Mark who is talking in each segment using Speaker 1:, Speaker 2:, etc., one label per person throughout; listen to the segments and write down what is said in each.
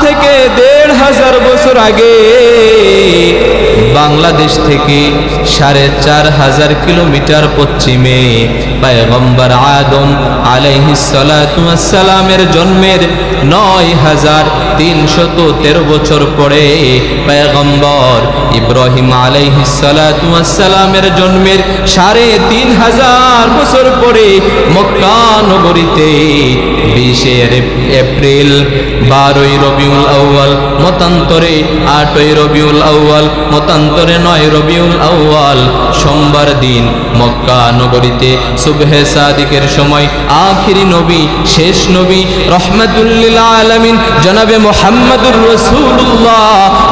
Speaker 1: থেকে ১৫০০ বছর আগে বাংলাদেশ থেকে ৪৫০০ কিলোমিটার পশ্চিমে পয়গম্বর আদম আলাইহিস সালাতু ওয়াস সালামের জন্মের ৯৩১৩ বছর পরে পয়গম্বর ইব্রাহিম আলাইহিস সালাতু ওয়াস সালামের জন্মের ৩৫০০ বছর পরে মক্কা নগরীতে ২০ এপ্রিল ১২ রবিউল আউয়াল মতান্তরে ৮ রবিউল আউয়াল মতান্তরে ৯ রবিউল আউয়াল সোমবার দিন মক্কা নগরীতে সুবহে সাদিকের সময় আখিরি নবী শেষ নবী রহমাতুল লিল আলামিন জনাবে মুহাম্মদুর রাসূলুল্লাহ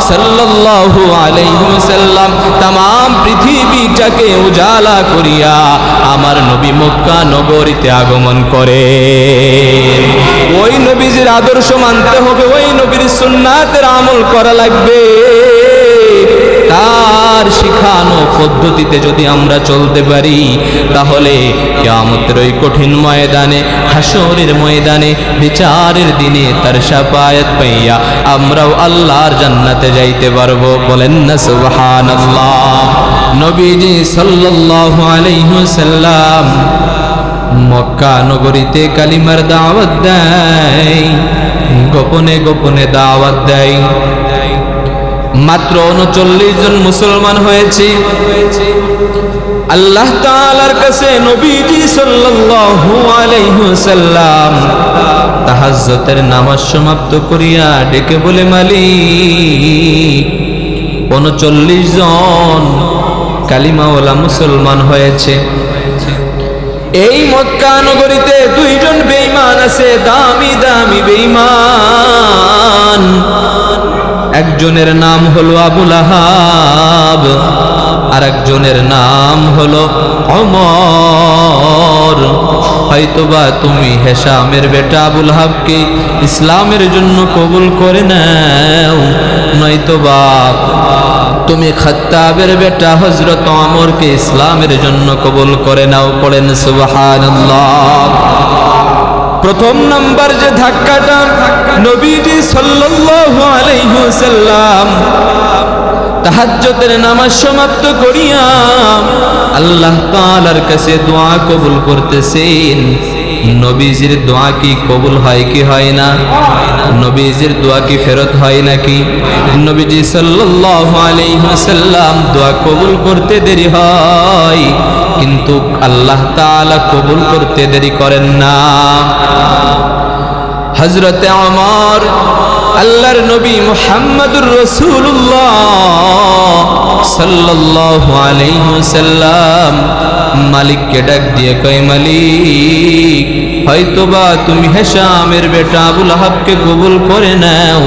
Speaker 1: সাল্লাল্লাহু আলাইহি ওয়াসাল্লাম तमाम পৃথিবীটাকে উজালা করিয়া আমার নবী মক্কা নগরীতে আগমন করে। ওই নবীজির আদর্শ মানতে হবে, ওই নবীর সুন্নাতের আমল করা লাগবে। তার শিখানো পদ্ধতিতে যদি আমরা চলতে পারি তাহলে কিয়ামতের ওই কঠিন ময়দানে, হাসরের ময়দানে, বিচারের দিনে তার শাফায়াত পাইয়া আমরাও আল্লাহর জান্নাতে যাইতে পারবো। বলেন না সুবহানাল্লাহ। নবীজি সাল্লাল্লাহু আলাইহি ওয়াসাল্লাম মক্কা নগরীতে কালিমার দাওয়াত দেয়, গোপনে গোপনে দাওয়াত দেয়। মাত্র ৩৯ জন মুসলমান হয়েছে। আল্লাহ তাআলার কাছে নবীজি সাল্লাল্লাহু আলাইহি ওয়াসাল্লাম তাহাজ্জুদের নামাজ সমাপ্ত করিয়া ডেকে বলে, মালিক ৩৯ জন কালিমাওয়ালা মুসলমান হয়েছে। এই মক্কা নগরীতে ২ জন বেঈমান আছে, দামি দামি বেঈমান। একজনের নাম হলো আবু লাহাব, আর একজনের নাম হলো ওমর। হয়তোবা তুমি হেশামের বেটা আবু লাহাবকে ইসলামের জন্য কবুল করে নাও, নয়তোবা তুমি খাত্তাবের বেটা হযরত ওমরকে ইসলামের জন্য কবুল করে নাও। পড়েন সুবহানাল্লাহ। প্রথম নাম্বার যে ধাক্কাটা, নবীজি সাল্লাল্লাহু আলাইহি ওয়াসাল্লাম তাহাজ্জুদের নামাজ সমাপ্ত করিয়া আল্লাহ তাআলার কাছে দোয়া কবুল করতেছেন। নবীজির দোয়া কি কবুল হয় কি হয় না? নবীজির দোয়া কি ফেরত হয় নাকি? নবীজি সাল্লাল্লাহু আলাইহি ওয়াসাল্লাম দোয়া কবুল করতে দেরি হয়, কিন্তু আল্লাহ তাআলা কবুল করতে দেরি করেন না। হযরতে ওমর আল্লাহর নবী মুহাম্মদুর রাসূলুল্লাহ সাল্লাল্লাহু আলাইহি ওয়াসাল্লাম মালিককে ডাক দিয়ে কয়, মালিক হয়তোবা তুমি হেশামের বেটা আবু লাহাবকে কবুল করে নাও,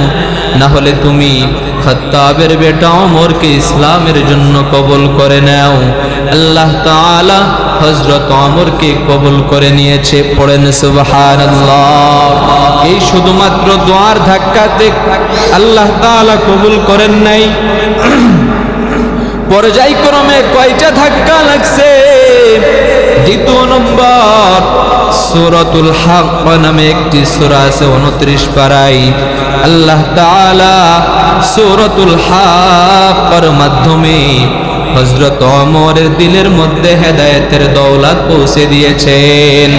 Speaker 1: না হলে তুমি খাত্তাবের বেটা ওমরকে ইসলামের জন্য কবুল করে নাও। আল্লাহ তাআলা হযরত ওমরকে কবুল করে নিয়েছে। পড়েন সুবহানাল্লাহ। এই শুধুমাত্র দোয়ার ধাক্কাতে আল্লাহ তাআলা কবুল করেন নাই, পর্যায়ক্রমে কয়টা ধাক্কা লাগছে? দ্বিতীয় নম্বর, সূরাতুল হাক্ক নামে একটি সূরা আছে 29 পারায়। আল্লাহ তাআলা সূরাতুল হাক্কের মাধ্যমে হযরত ওমরের দিলের মধ্যে হেদায়েতের দৌলত পৌঁছে দিয়েছেন।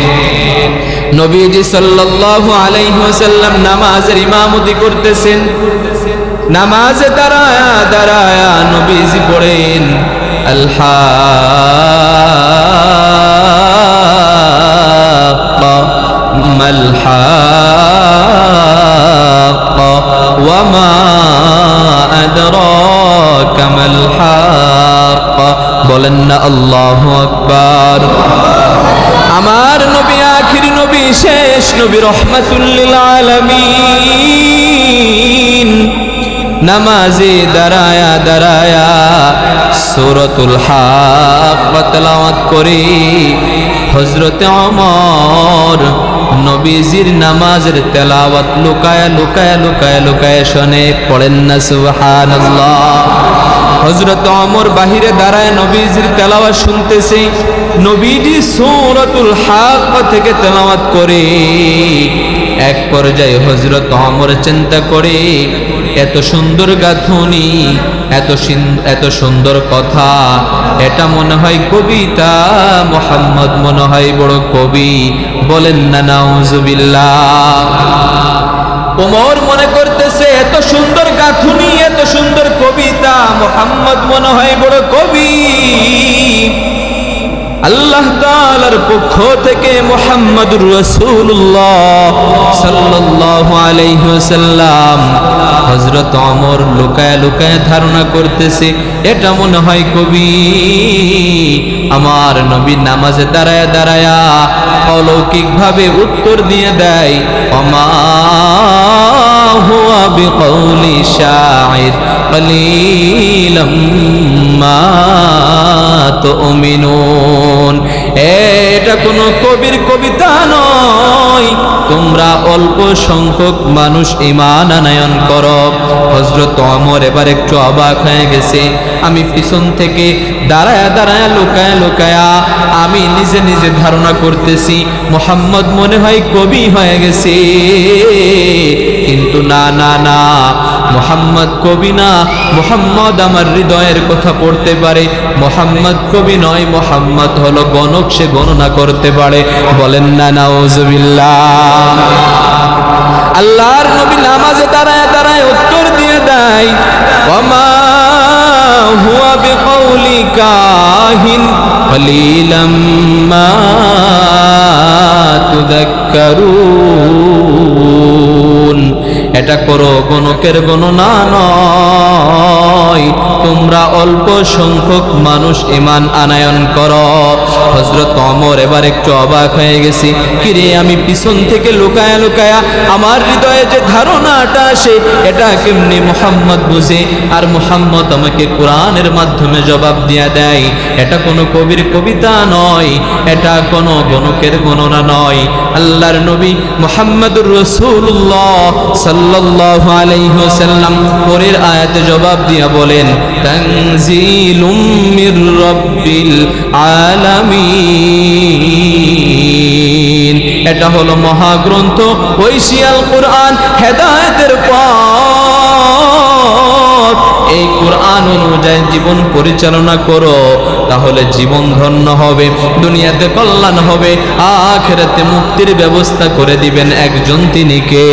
Speaker 1: নবীজি সাল্লাল্লাহু আলাইহি ওয়াসাল্লাম নামাজের ইমামতি করতেছেন। নামাজে দাঁড়ায়া দাঁড়ায়া নবীজি পড়েন, আল-হাক্কা মাল হাক্কা ওয়া মা আদরাকা মাল হাক্কা। বলেন না আল্লাহু আকবার। আমার নবী আখির নবী, শেষ নবী, রহমাতুল লিল আলামিন নামাজে দাঁড়ায়া দাঁড়ায়া সূরাতুল হাক্ক তেলাওয়াত করে হযরতে ওমর নবীজির নামাজের তেলাওয়াত লুকায়া লুকায়া লুকায়া লুকায়া শুনে। পড়েন না সুবহানাল্লাহ। হযরত ওমর বাহিরে দাঁড়ায় নবীজির তেলাওয়াত শুনতেছে। নবীজি সূরাতুল হাক্কা থেকে তেলাওয়াত করে। এক পর্যায়ে হযরত ওমর চিন্তা করে, এত সুন্দর গাঁথুনি, এত সুন্দর কথা, এটা মনে হয় কবিতা, মুহাম্মদ মনে হয় বড় কবি। বলেন না নাউজুবিল্লাহ। ওমর মনে করতেছে এত সুন্দর গাঁথুনি, এত সুন্দর কবিতা, মুহাম্মদ মনে হয় বড় কবি। আল্লাহ তাআলার পক্ষ থেকে মুহাম্মদুর রাসূলুল্লাহ সাল্লাল্লাহু আলাইহি ওয়াসাল্লাম হযরত ওমর লুকায় লুকায় ধারণা করতেছে এটা মনে হয় কবি। আমার নবী নামাজে দাঁড়ায়া দাঁড়ায়া অলৌকিকভাবে উত্তর দিয়ে দেয়, ওমা হুয়া বিকৌলি শাইর কলিলাম মা তুমিনুন। এটা কোনো কবির কবিতা নয়, তোমরা অল্প সংখ্যক মানুষ ঈমান আনয়ন করো। হযরত ওমর এবার একটু অবাক হয়ে গেছে। আমি পিছন থেকে দাঁড়ায়া দাঁড়ায়া লুকায়া লুকায়া আমি নিজে নিজে ধারণা করতেছি মুহাম্মদ মনে হয় কবি হয়ে গেছে, কিন্তু না না না, মুহাম্মদ কবি না, মুহাম্মদ আমার হৃদয়ের কথা পড়তে পারে। মুহাম্মদ কবি নয়, মুহাম্মদ হলো গণক, সে গণনা করতে পারে। বলেন না নাউজুবিল্লাহ। আল্লাহর নবী নামাজে দাঁড়ায় দাঁড়ায় উত্তর দিয়ে দেয়, ওমা হুয়া বিকৌলি কাহিন কলিলাম মা তুযাক্কারুন। এটা করো গণকের গণনা নয়, তোমরা অল্প সংখ্যক মানুষ ঈমান আনয়ন করো। হযরত ওমর এবার একটু অবাক হয়ে গেছি, কিরে আমি পিছন থেকে লুকায়া লুকায়া আমার হৃদয়ে যে ধারণাটা আসে এটা কেমনি মুহাম্মদ বুঝে, আর মুহাম্মদ আমাকে কোরআনের মাধ্যমে জবাব দিয়া দেয় এটা কোনো কবির কবিতা নয়, এটা কোনো গণকের গণনা নয়। আল্লাহর নবী মুহাম্মদুর রাসূলুল্লাহ সাল্লাল্লাহু আলাইহি ওয়াসাল্লাম পরের আয়াতে জবাব দিয়া বলেন, তানজিলুম মির রাব্বিল আলামিন। এটা হলো মহাগ্রন্থ, ঐশিয়াল কোরআন, হেদায়েতের পথ। এই কোরআন অনুযায়ী জীবন পরিচালনা করো, তাহলে জীবন ধন্য হবে, দুনিয়াতে কল্যাণ হবে, আখিরাতে মুক্তির ব্যবস্থা করে দিবেন একজন, তিনি কে?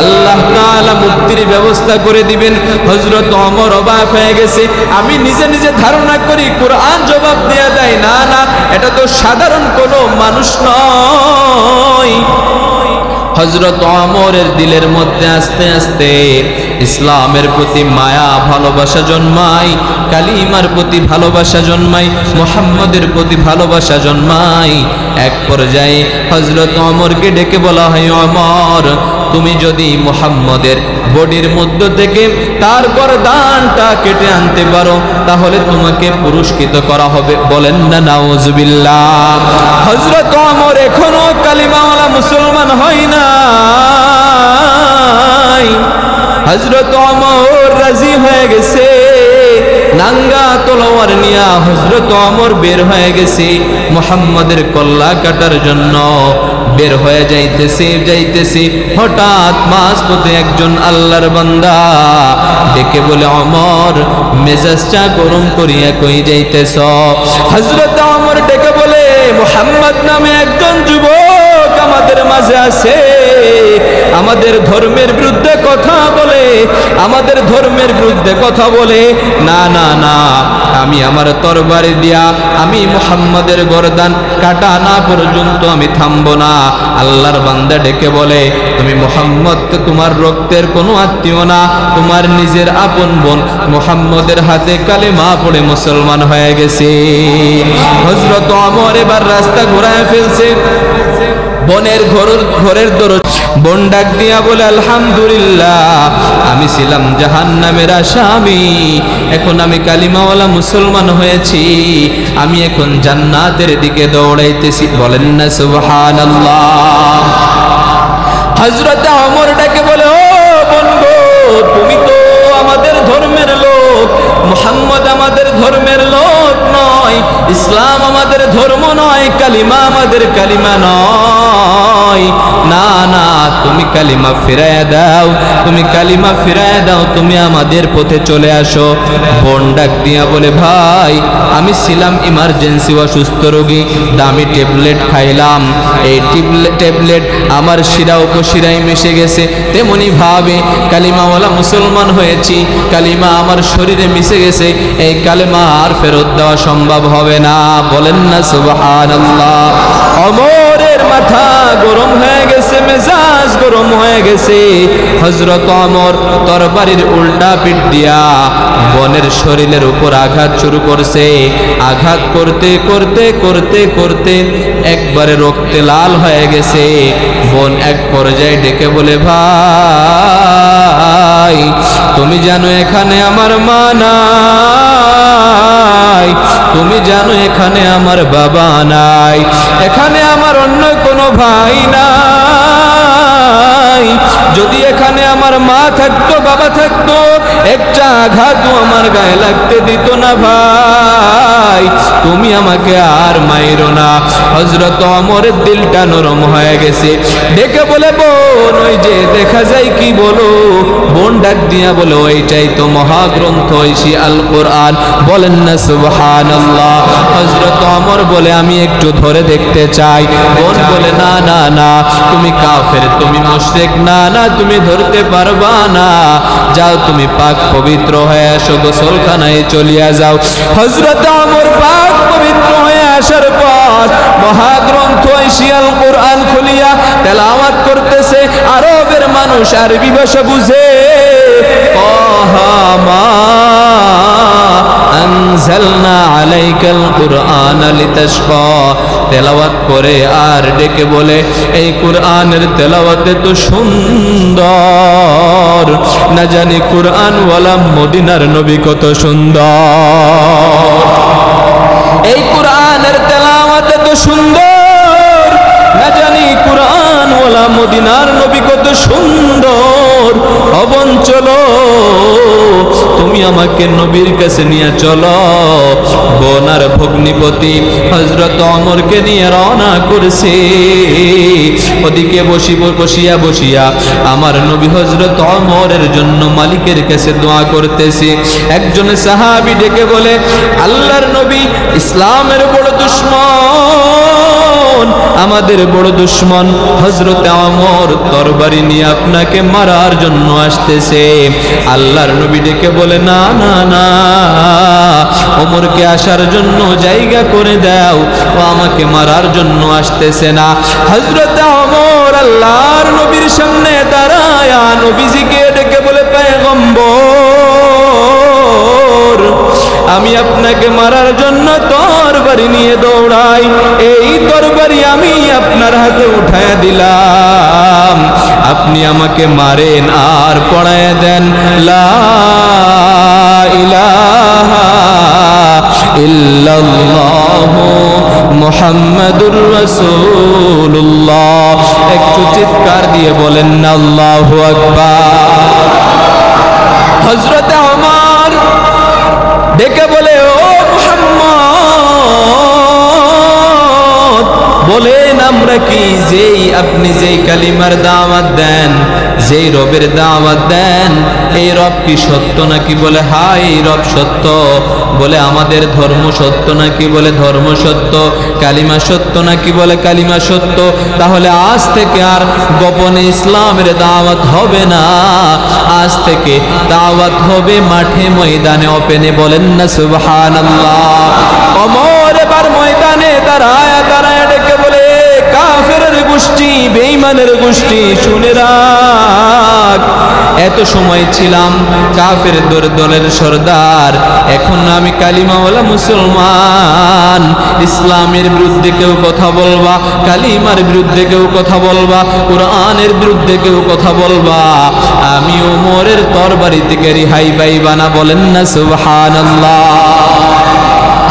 Speaker 1: আল্লাহ তাআলা মুক্তির ব্যবস্থা করে দিবেন। হযরত ওমর অবাক হয়ে গেছে। আমি নিজে নিজে ধারণা করি কোরআন জবাব দিয়ে দেয়, না না, এটা তো সাধারণ কোনো মানুষ নয়। হযরত ওমরের দিলের মধ্যে আস্তে আস্তে ইসলামের প্রতি মায়া ভালোবাসা জন্মায়, কালিমার প্রতি ভালোবাসা জন্মায়, মুহাম্মদের প্রতি ভালোবাসা জন্মায়। এক পর্যায়ে হযরত ওমরকে ডেকে বলা হয়, ওমর তুমি যদি মুহাম্মদের বডির মধ্য থেকে তার গর্দানটা কেটে আনতে পারো তাহলে তোমাকে পুরস্কৃত করা হবে। বলেন না নাউজুবিল্লাহ। হযরত ওমর এখনো কালিমাওয়ালা মুসলমান হয় নাই। হযরত ওমর রাজি হয়ে গেছে, নাঙ্গা তলোয়ার নিয়া হযরত ওমর বের হয়ে গেছে মুহাম্মদের কল্লা কাটার জন্য। বের হয়ে যাইতেছে হঠাৎ মাঝপথে একজন আল্লাহর বান্দা ডেকে বলে, ওমর মেজাজটা গরম করিয়া কই যাইতেছ? হযরত ওমর ডেকে বলে, মুহাম্মদ নামে একজন যুবক আমাদের মাঝে আছে, আমাদের ধর্মের বিরুদ্ধে কথা বলে, আমাদের ধর্মের বিরুদ্ধে কথা বলে। না না না, আমি আমার তরবারি দিয়া আমি মুহাম্মাদের গর্দান কাটা না পর্যন্ত আমি থামবো না। আল্লাহর বান্দা ডেকে বলে, তুমি মুহাম্মদ তো তোমার রক্তের কোনো আত্মীয় না, তোমার নিজের আপন বোন, মুহাম্মদের হাতে কালেমা পড়ে মুসলমান হয়ে গেছে। হযরত ওমর এবার রাস্তা ঘোরায় ফেলছে। বনের ঘরের দরজা বোন ডাক দিয়া বলে, আলহামদুলিল্লাহ, আমি ছিলাম জাহান্নামের আসামি, এখন আমি কালিমাওয়ালা মুসলমান হয়েছি, আমি এখন জান্নাতের দিকে দৌড়াইতেছি। বলেন না সুবহানাল্লাহ। হযরত ওমর ডাকে বলে, ও বোন গো, তুমি তো আমাদের ধর্মের লোক, মুহাম্মদ আমাদের ধর্মের লোক নয়, ইসলাম আমাদের কালিমা নয়, না না, তুমি কালিমা ফিরাইয়া দাও, তুমি কালিমা ফিরাইয়া দাও, তুমি আমাদের পথে চলে আসো। বোন ডাক দিয়া বলে, ভাই আমি ছিলাম ইমার্জেন্সি অসুস্থ রোগী, দামি ট্যাবলেট খাইলাম, এই ট্যাবলেট আমার শিরা উপশিরায় মিশে গেছে, তেমনি ভাবে কালিমাওয়ালা মুসলমান হয়েছি, কালিমা আমার শরীরে মিশে গেছে, এই কালিমা আর ফেরত দেওয়া সম্ভব হবে না। বলেন না সুবহানাল্লাহ। ওমরের মাথা গরম হয়ে গেছে, মেজাজ গরম হয়ে গেছে। হযরত ওমর তরবারির উল্টা পিঠ দিয়া বোনের শরীরের উপর আঘাত শুরু করছে। আঘাত করতে করতে করতে করতে একবারে রক্তে লাল হয়ে গেছে। বোন এক পর্যায়ে ডেকে বলে, ভাই তুমি জানো এখানে আমার মা নাই, তুমি জানো এখানে আমার বাবা নাই, এখানে আমার অন্য কোনো ভাই নাই। যদি এখানে আমার মা থাকতো, বাবা থাকতো, একটা আঘাতও আমার গায়ে লাগতে দিত না। ভাই তুমি আমাকে আর মাইরো না। হযরত ওমরের দিলটা নরম হয়ে গেছে। ডেকে বলে, বোন ওই যে দেখা যায় কি বলো? বোন ডাক দিয়া বলে, ওইটাই তো মহাগ্রন্থ ঐশী আল কোরআন। বলেন না সুবহানাল্লাহ। হযরত ওমর বলে, আমি একটু ধরে দেখতে চাই। বোন বলে, না না না, তুমি কাফের, তুমি মুশরিক, না না তুমি ধরতে পারবা না, যাও তুমি পাক পবিত্র হয়ে আসো, গোসলখানায় চলিয়া যাও। হযরত ওমর পাক পবিত্র হয়ে আসার পর মহাগ্রন্থ ঐশী আল কোরআন খুলিয়া তেলাওয়াত করতেছে। আরবের মানুষ আরবি ভাষা বুঝে। আনজালনা আলাইকাল কুরআন লিতাশকা, তেলাওয়াত করে আর ডেকে বলে, এই কোরআনের তেলাওয়াতে তো সুন্দর, না জানি কোরআন ওয়ালা মদিনার নবী কত সুন্দর। এই কোরআনের তেলাওয়াতে তো সুন্দর, না জানি কোরআন ওয়ালা মদিনার নবী কত সুন্দর। অবন চলো, তুমি আমাকে নবীর কাছে নিয়ে চলো। বোনার ভগ্নিপতি হযরত ওমরকে নিয়ে রওনা করেছে। ওদিকে বসিয়া বসিয়া আমার নবী হযরত ওমরের জন্য মালিকের কাছে দোয়া করতেছে। একজন সাহাবী ডেকে বলে, আল্লাহর নবী ইসলামের বড় দুশমন, আমাদের বড় দুশমন হযরত ওমর তরবারি নিয়ে আপনাকে মারার জন্য আসতেছে। আল্লাহর নবী ডেকে বলে, না না না, ওমরকে আসার জন্য জায়গা করে দাও, ও আমাকে মারার জন্য আসতেছে না। হযরত ওমর আল্লাহর নবীর সামনে দাঁড়ায় নবীজিকে ডেকে বলে, পয়গম্বর আমি আপনাকে মারার জন্য তরবারি নিয়ে দৌড়াই, এই তরবারি আমি আপনার হাতে উঠায় দিলাম, আপনি আমাকে মারেন আর পড়ায় দেন লা ইলাহা ইল্লাল্লাহু মুহাম্মাদুর রাসূলুল্লাহ। একটু চিৎকার দিয়ে বলেন না আল্লাহু আকবার। হযরত ওমর ডেকে বলে, ও মুহাম্মদ বলেন আমরা কি, যেই আপনি যেই কালিমার দাওয়াত দেন, যেই রবের দাওয়াত দেন, এই রব কি সত্য নাকি? বলে, হ্যাঁ এই রব সত্য। বলে, আমাদের ধর্ম সত্য নাকি? বলে, ধর্ম সত্য। কালিমা সত্য নাকি? বলে, কালিমা সত্য। তাহলে আজ থেকে আর গোপনে ইসলামের দাওয়াত হবে না, আজ থেকে দাওয়াত হবে মাঠে ময়দানে ওপেনে। বলেন না সুবহানাল্লাহ। ওমর এবার ময়দানে দাঁড়ায় দাঁড়ায় ডেকে বলে, কাফেরের গোষ্ঠী, বেঈমানের গোষ্ঠী, শুনে রাখ, এত সময় ছিলাম কাফের দলের সর্দার, এখন আমি কালিমাওয়ালা মুসলমান। ইসলামের বিরুদ্ধে কেউ কথা বলবা, কালিমার বিরুদ্ধে কেউ কথা বলবা, কোরআনের বিরুদ্ধে কেউ কথা বলবা, আমি ওমরের তরবারি থেকে রিহাই পাইবা না। বলেন না সুবহানাল্লাহ।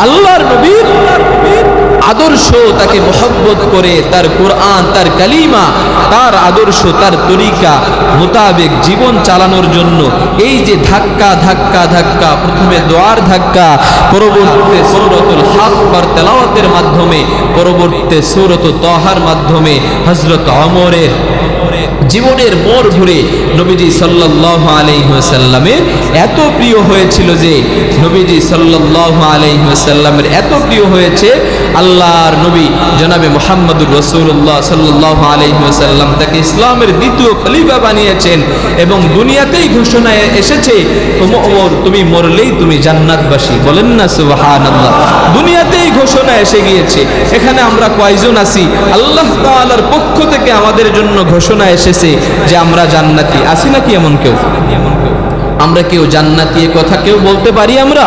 Speaker 1: আল্লাহর নবী আদর্শ, তাকে মহব্বত করে তার কোরআন, তার কালিমা, তার আদর্শ, তার তরিকা মোতাবেক জীবন চালানোর জন্য এই যে ধাক্কা ধাক্কা ধাক্কা, প্রথমে দোয়ার ধাক্কা, পরবর্তীতে সূরাতুল হাক্কার তেলাওয়াতের মাধ্যমে, পরবর্তীতে সূরাতুত তাহার মাধ্যমে হযরত ওমরের জীবনের মোড় ঘুরে নবীজি সাল্লাল্লাহু আলাইহি ওয়াসাল্লামের এত প্রিয় হয়েছিল যে নবীজি সাল্লাল্লাহু আলাইহি ওয়াসাল্লামের এত প্রিয় হয়েছে, আল্লাহর নবী জনাবে মুহাম্মদুর রাসূলুল্লাহ সাল্লাল্লাহু আলাইহি ওয়াসাল্লাম তাকে ইসলামের দ্বিতীয় খলিফা বানিয়েছেন এবং দুনিয়াতেই ঘোষণা এসেছে, ওমর তুমি মরলেই তুমি জান্নাতবাসী। বলেন না সুবহানাল্লাহ। দুনিয়াতেই ঘোষণা এসে গিয়েছে। এখানে আমরা কয়জন আছি? আল্লাহ তাআলার পক্ষ থেকে আমাদের জন্য ঘোষণা এসেছে যে আমরা জান্নাতি। আছি নাকি এমন কেউ? আমরা কেউ জান্নাতি এ কথা কেউ বলতে পারি? আমরা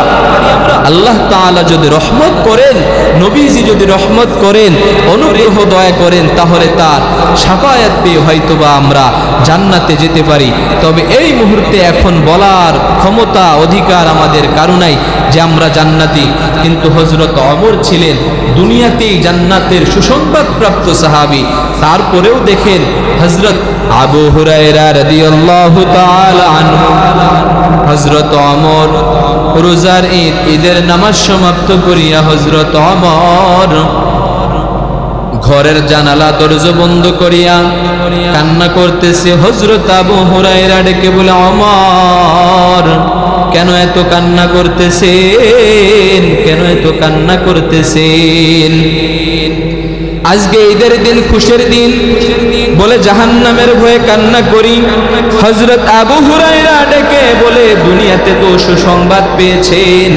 Speaker 1: আল্লাহ তাআলা যদি রহমত করেন, নবীজি যদি রহমত করেন, অনুগ্রহ দয়া করেন, তাহলে তার শাফায়াত পেয়ে হয়তোবা আমরা জান্নাতে যেতে পারি। তবে এই মুহূর্তে এখন বলার ক্ষমতা অধিকার আমাদের কারো নাই যে আমরা জান্নাতি। কিন্তু হযরত ওমর ছিলেন দুনিয়াতেই জান্নাতের সুসংবাদ প্রাপ্ত সাহাবী। তারপরেও দেখেন হযরত আবু হুরায়রা রাদিয়াল্লাহু তাআলা আনহু, হযরত ওমর রোজার ঈদের নামাজ সমাপ্ত করিয়া হযরত ওমর ঘরের জানালা দরজা বন্ধ করিয়া কান্না করতেছে। হযরত আবু হুরায়রা ডেকে বলে, ওমর কেন এত কান্না করতেছেন? কেন এত কান্না করতেছেন? আজকে ঈদের দিন, খুশির দিন বলে জাহান্নামের ভয়ে কান্না করি। হযরত আবু হুরায়রা ডেকে বলে, দুনিয়াতে তো সুসংবাদ পেয়েছেন,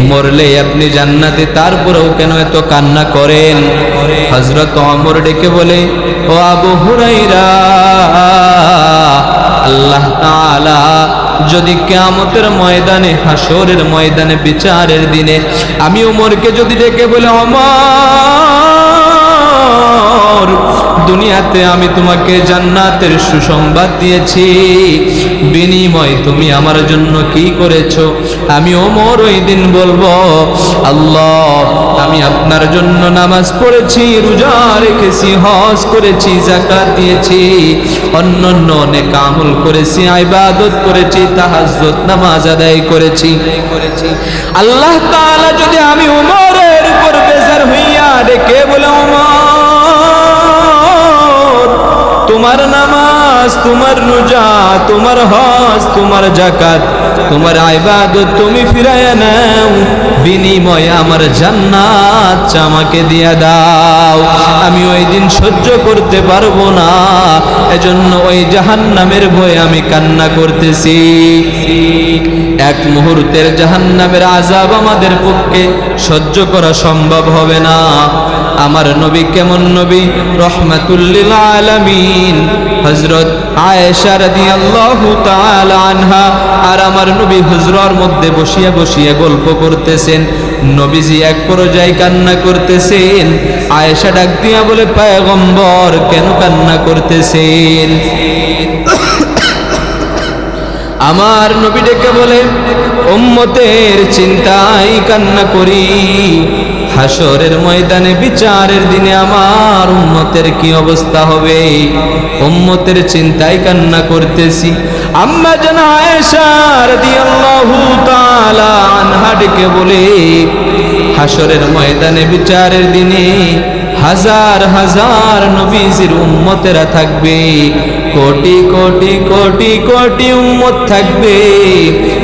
Speaker 1: মরলে আপনি জান্নাতে, তারপরেও কেন এত কান্না করেন? হযরত ওমর ডেকে বলে, ও আবু হুরায়রা, আল্লাহ তাআলা যদি কিয়ামতের ময়দানে, হাসরের ময়দানে, বিচারের দিনে আমি ওমরকে যদি ডেকে বলে, ওমর দুনিয়াতে আমি তোমাকে জান্নাতের সুসংবাদ দিয়েছি, বিনিময় তুমি আমার জন্য কি করেছো? আমি ওমর ওই দিন বলবো, আল্লাহ আমি আপনার জন্য নামাজ পড়েছি, রোজা রেখেছি, হজ করেছি, যাকাত দিয়েছি, অন্যান্য নেক আমল করেছি, ইবাদত করেছি, তাহাজ্জুদ নামাজ আদায় করেছি। আল্লাহ তাআলা যদি আমি ওমরের উপর বেজার হইয়া ডেকে বলে, ওমর তোমার নামাজ, তোমার রোজা, তোমার হজ, তোমার যাকাত, তোমার ইবাদত তুমি ফিরাইয়া নাও, বিনিময়ে আমার জান্নাত আমাকে দিয়া দাও, আমি ওই দিন সহ্য করতে পারবো না, এজন্য ওই জাহান্নামের ভয়ে আমি কান্না করতেছি। এক মুহূর্তের জাহান্নামের আযাব আমাদের পক্ষে সহ্য করা সম্ভব হবে না। আমার নবী কেমন নবী? রহমাতুল লিল আলামিন হযরত আয়েশা রাদিয়াল্লাহু তাআলা আনহা আর আমার নবী হুজরার মধ্যে বসিয়া বসিয়া গল্প করতেছেন। নবীজি এক পর্যায়ে কান্না করতেছেন। আয়েশা ডাক দিয়া বলে, পয়গম্বর কেন কান্না করতেছেন? আমার নবী ডেকে বলে, উম্মতের চিন্তায় কান্না করি, হাসরের ময়দানে বিচারের দিনে আমার উম্মতের কি অবস্থা হবে, উম্মতের চিন্তায় কান্না করতেছি। আম্মা জান আয়েশা রাদিয়াল্লাহু তাআলা আনহা ডেকে বলে, হাসরের ময়দানে বিচারের দিনে হাজার হাজার নবীজির উম্মতেরা থাকবে, কোটি কোটি কোটি কোটি উম্মত থাকবে।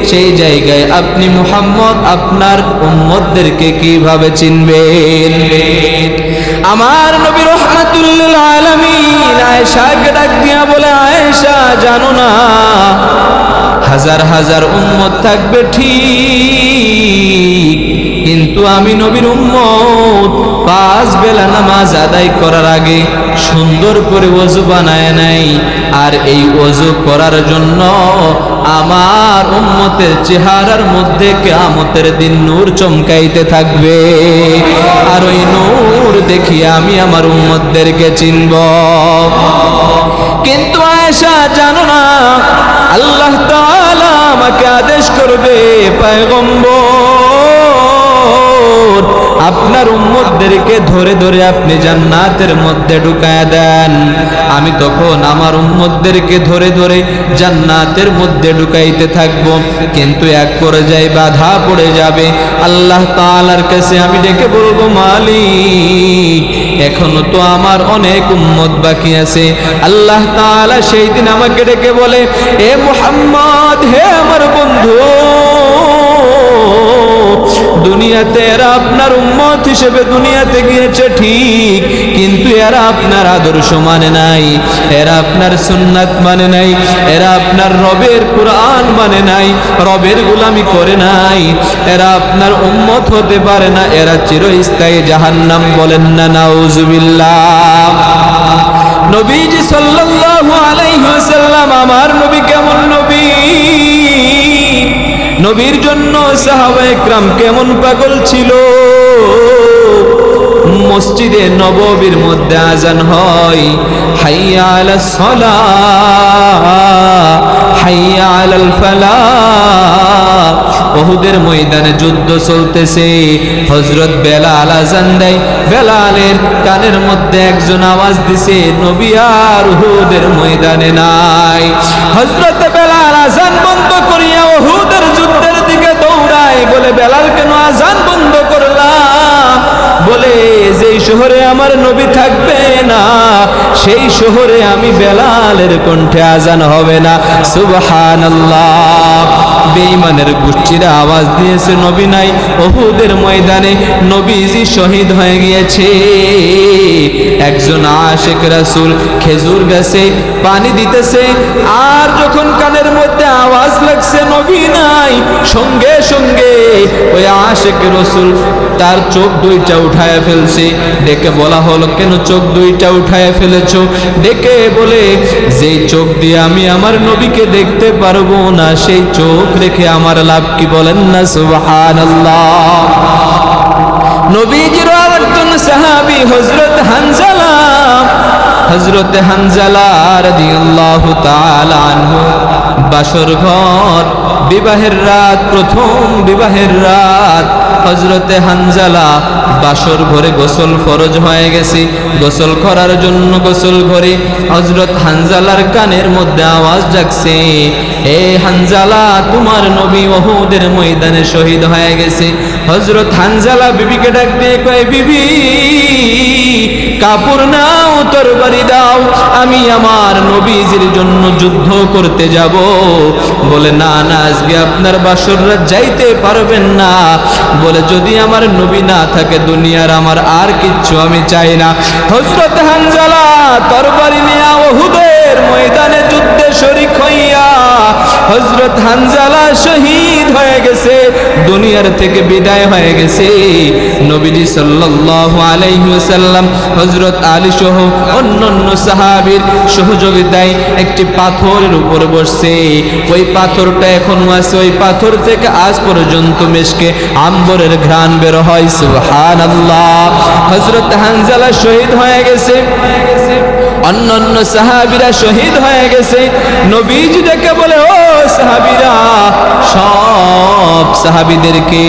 Speaker 1: সেই জায়গায় আপনি মুহাম্মদ আপনার উম্মতদেরকে কিভাবে চিনবেন? আমার নবী রাহমাতুল লিল আলামিন আয়েশাকে ডাক দিয়া বলে, আয়েশা জানো না হাজার হাজার উম্মত থাকবে ঠিক, কিন্তু আমি নবীর উম্মত পাঁচ বেলা নামাজ আদায় করার আগে সুন্দর করে ওযু বানায় নাই, আর এই ওযু করার জন্য আমার উম্মতের চেহারার মধ্যে কিয়ামতের দিন নূর চমকাইতে থাকবে, আর ওই নূর দেখিয়ে আমি আমার উম্মতদেরকে চিনব। কিন্তু আয়েশা জানো না আল্লাহ তাআলা আমাকে আদেশ করবে, পয়গম্বর আপনার উম্মতদেরকে ধরে ধরে আপনি জান্নাতের মধ্যে ঢুকায়া দেন। আমি তখন আমার উম্মতদেরকে ধরে ধরে জান্নাতের মধ্যে ঢুকাইতে থাকব, কিন্তু এক পর্যায়ে বাধা পড়ে যাবে। আল্লাহ তাআলার কাছে আমি ডেকে বলবো, মালিক এখনো তো আমার অনেক উম্মত বাকি আছে। আল্লাহ তাআলা সেই দিন আমাকে ডেকে বলে, এ মুহাম্মদ, হে আমার বন্ধু, দুনিয়াতে এরা আপনার উম্মত হিসেবে দুনিয়াতে গিয়েছে ঠিক, কিন্তু এরা আপনার আদর্শ মানে নাই, এরা আপনার সুন্নাত মানে নাই, এরা আপনার রবের কুরআন মানে নাই, রবের গোলামি করে নাই, এরা আপনার উম্মত হতে পারে না, এরা চিরস্থায়ী জাহান্নাম। বলেন না নাউজুবিল্লাহ। নবীজি সাল্লাল্লাহু আলাইহি ওয়াসাল্লাম, আমার নবী কেমন নবী, নবীর জন্য সাহাবায়ে কেরাম কেমন পাগল ছিল। মসজিদে নববীর মধ্যে আজান হয়, হাইয়া আলাস সালাহ হাইয়া আলাল ফালাহ। উহুদের ময়দানে যুদ্ধ চলতেছে, হযরত বেলাল আজান দেয়, বেলালের কানের মধ্যে একজন আওয়াজ দিছে, নবী আর উহুদের ময়দানে নাই। হযরত বেলাল আজান বন্ধ করিয়া উহুদের যুদ্ধের দিকে দৌড়ায়, বলে বেলাল কেন আজান বন্ধ করলাম? বলে যেই শহরে আমার নবী থাকবে না সেই শহরে আমি বেলালের কণ্ঠে আজান হবে না। সুবহানাল্লাহ। বেঈমানের গোষ্ঠীরা আওয়াজ দিয়েছে, নবী নাই। উহুদের ময়দানে নবীজি শহীদ হয়ে গিয়েছে। একজন আশিক রাসূল খেজুর গাছে পানি দিতেছে, আর যখন কানের মধ্যে আওয়াজ লাগছে নবী নাই, সঙ্গে সঙ্গে ওই আশিক রাসূল তার চোখ দুইটা উঠায় ফেলছে। ডেকে বলা হলো, কেন চোখ দুইটা উঠায় ফেলেছো? ডেকে বলে, যেই চোখ দিয়ে আমি আমার নবীকে দেখতে পারবো না সেই চোখ রেখে আমার লাভ কি? বলেন না সুবহানাল্লাহ। নবীজির আরেকজন সাহাবী হযরত হানজালা, হযরত হানজালা রাদিয়াল্লাহু তাআলা আনহু, বাসর ঘর, বিবাহের রাত, প্রথম বিবাহের রাত। হযরতে হানজালা বাসর ঘরে গোসল ফরজ হয়ে গেছে, গোসল করার জন্য গোসল ঘরে হযরত হানজালার কানের মধ্যে আওয়াজ জাগছে, এ হানজালা, তোমার নবী উহুদের ময়দানে শহীদ হয়ে গেছে। হযরত হানজালা বিবিকে ডাক দিয়ে কয়, বিবি কাপড় নাও, তরবারি দাও, আমি আমার নবীজির জন্য যুদ্ধ করতে যাব। বলে, না না, আজকে আপনার বাসর রাত যাইতে পারবেন না। বলে, যদি আমার নবী না থাকে দুনিয়ার আমার আর কিচ্ছু আমি চাই না। হযরত হানজালা তরবারি নিয়ে উহুদের ময়দানে যুদ্ধে শরীক হইয়া হযরত হানজালা শহীদ হয়ে গেছে, দুনিয়ার থেকে বিদায় হয়ে গেছে। নবীজি সাল্লাল্লাহু আলাইহি ওয়াসাল্লাম হযরত আলী সহ অন্যান্য সাহাবীর সহযোগিতায় একটি পাথরের উপর বসছে। ওই পাথরটা এখনো আছে, ওই পাথর থেকে আজ পর্যন্ত মিশকে আম্বরের ঘ্রাণ বের হয়। সুবহানাল্লাহ। হযরত হানজালা শহীদ হয়ে গেছে, অন্যান্য সাহাবীরা শহীদ হয়ে গেছে। নবীজি ডেকে বলে, ও সাহাবীরা, সব সাহাবীদেরকে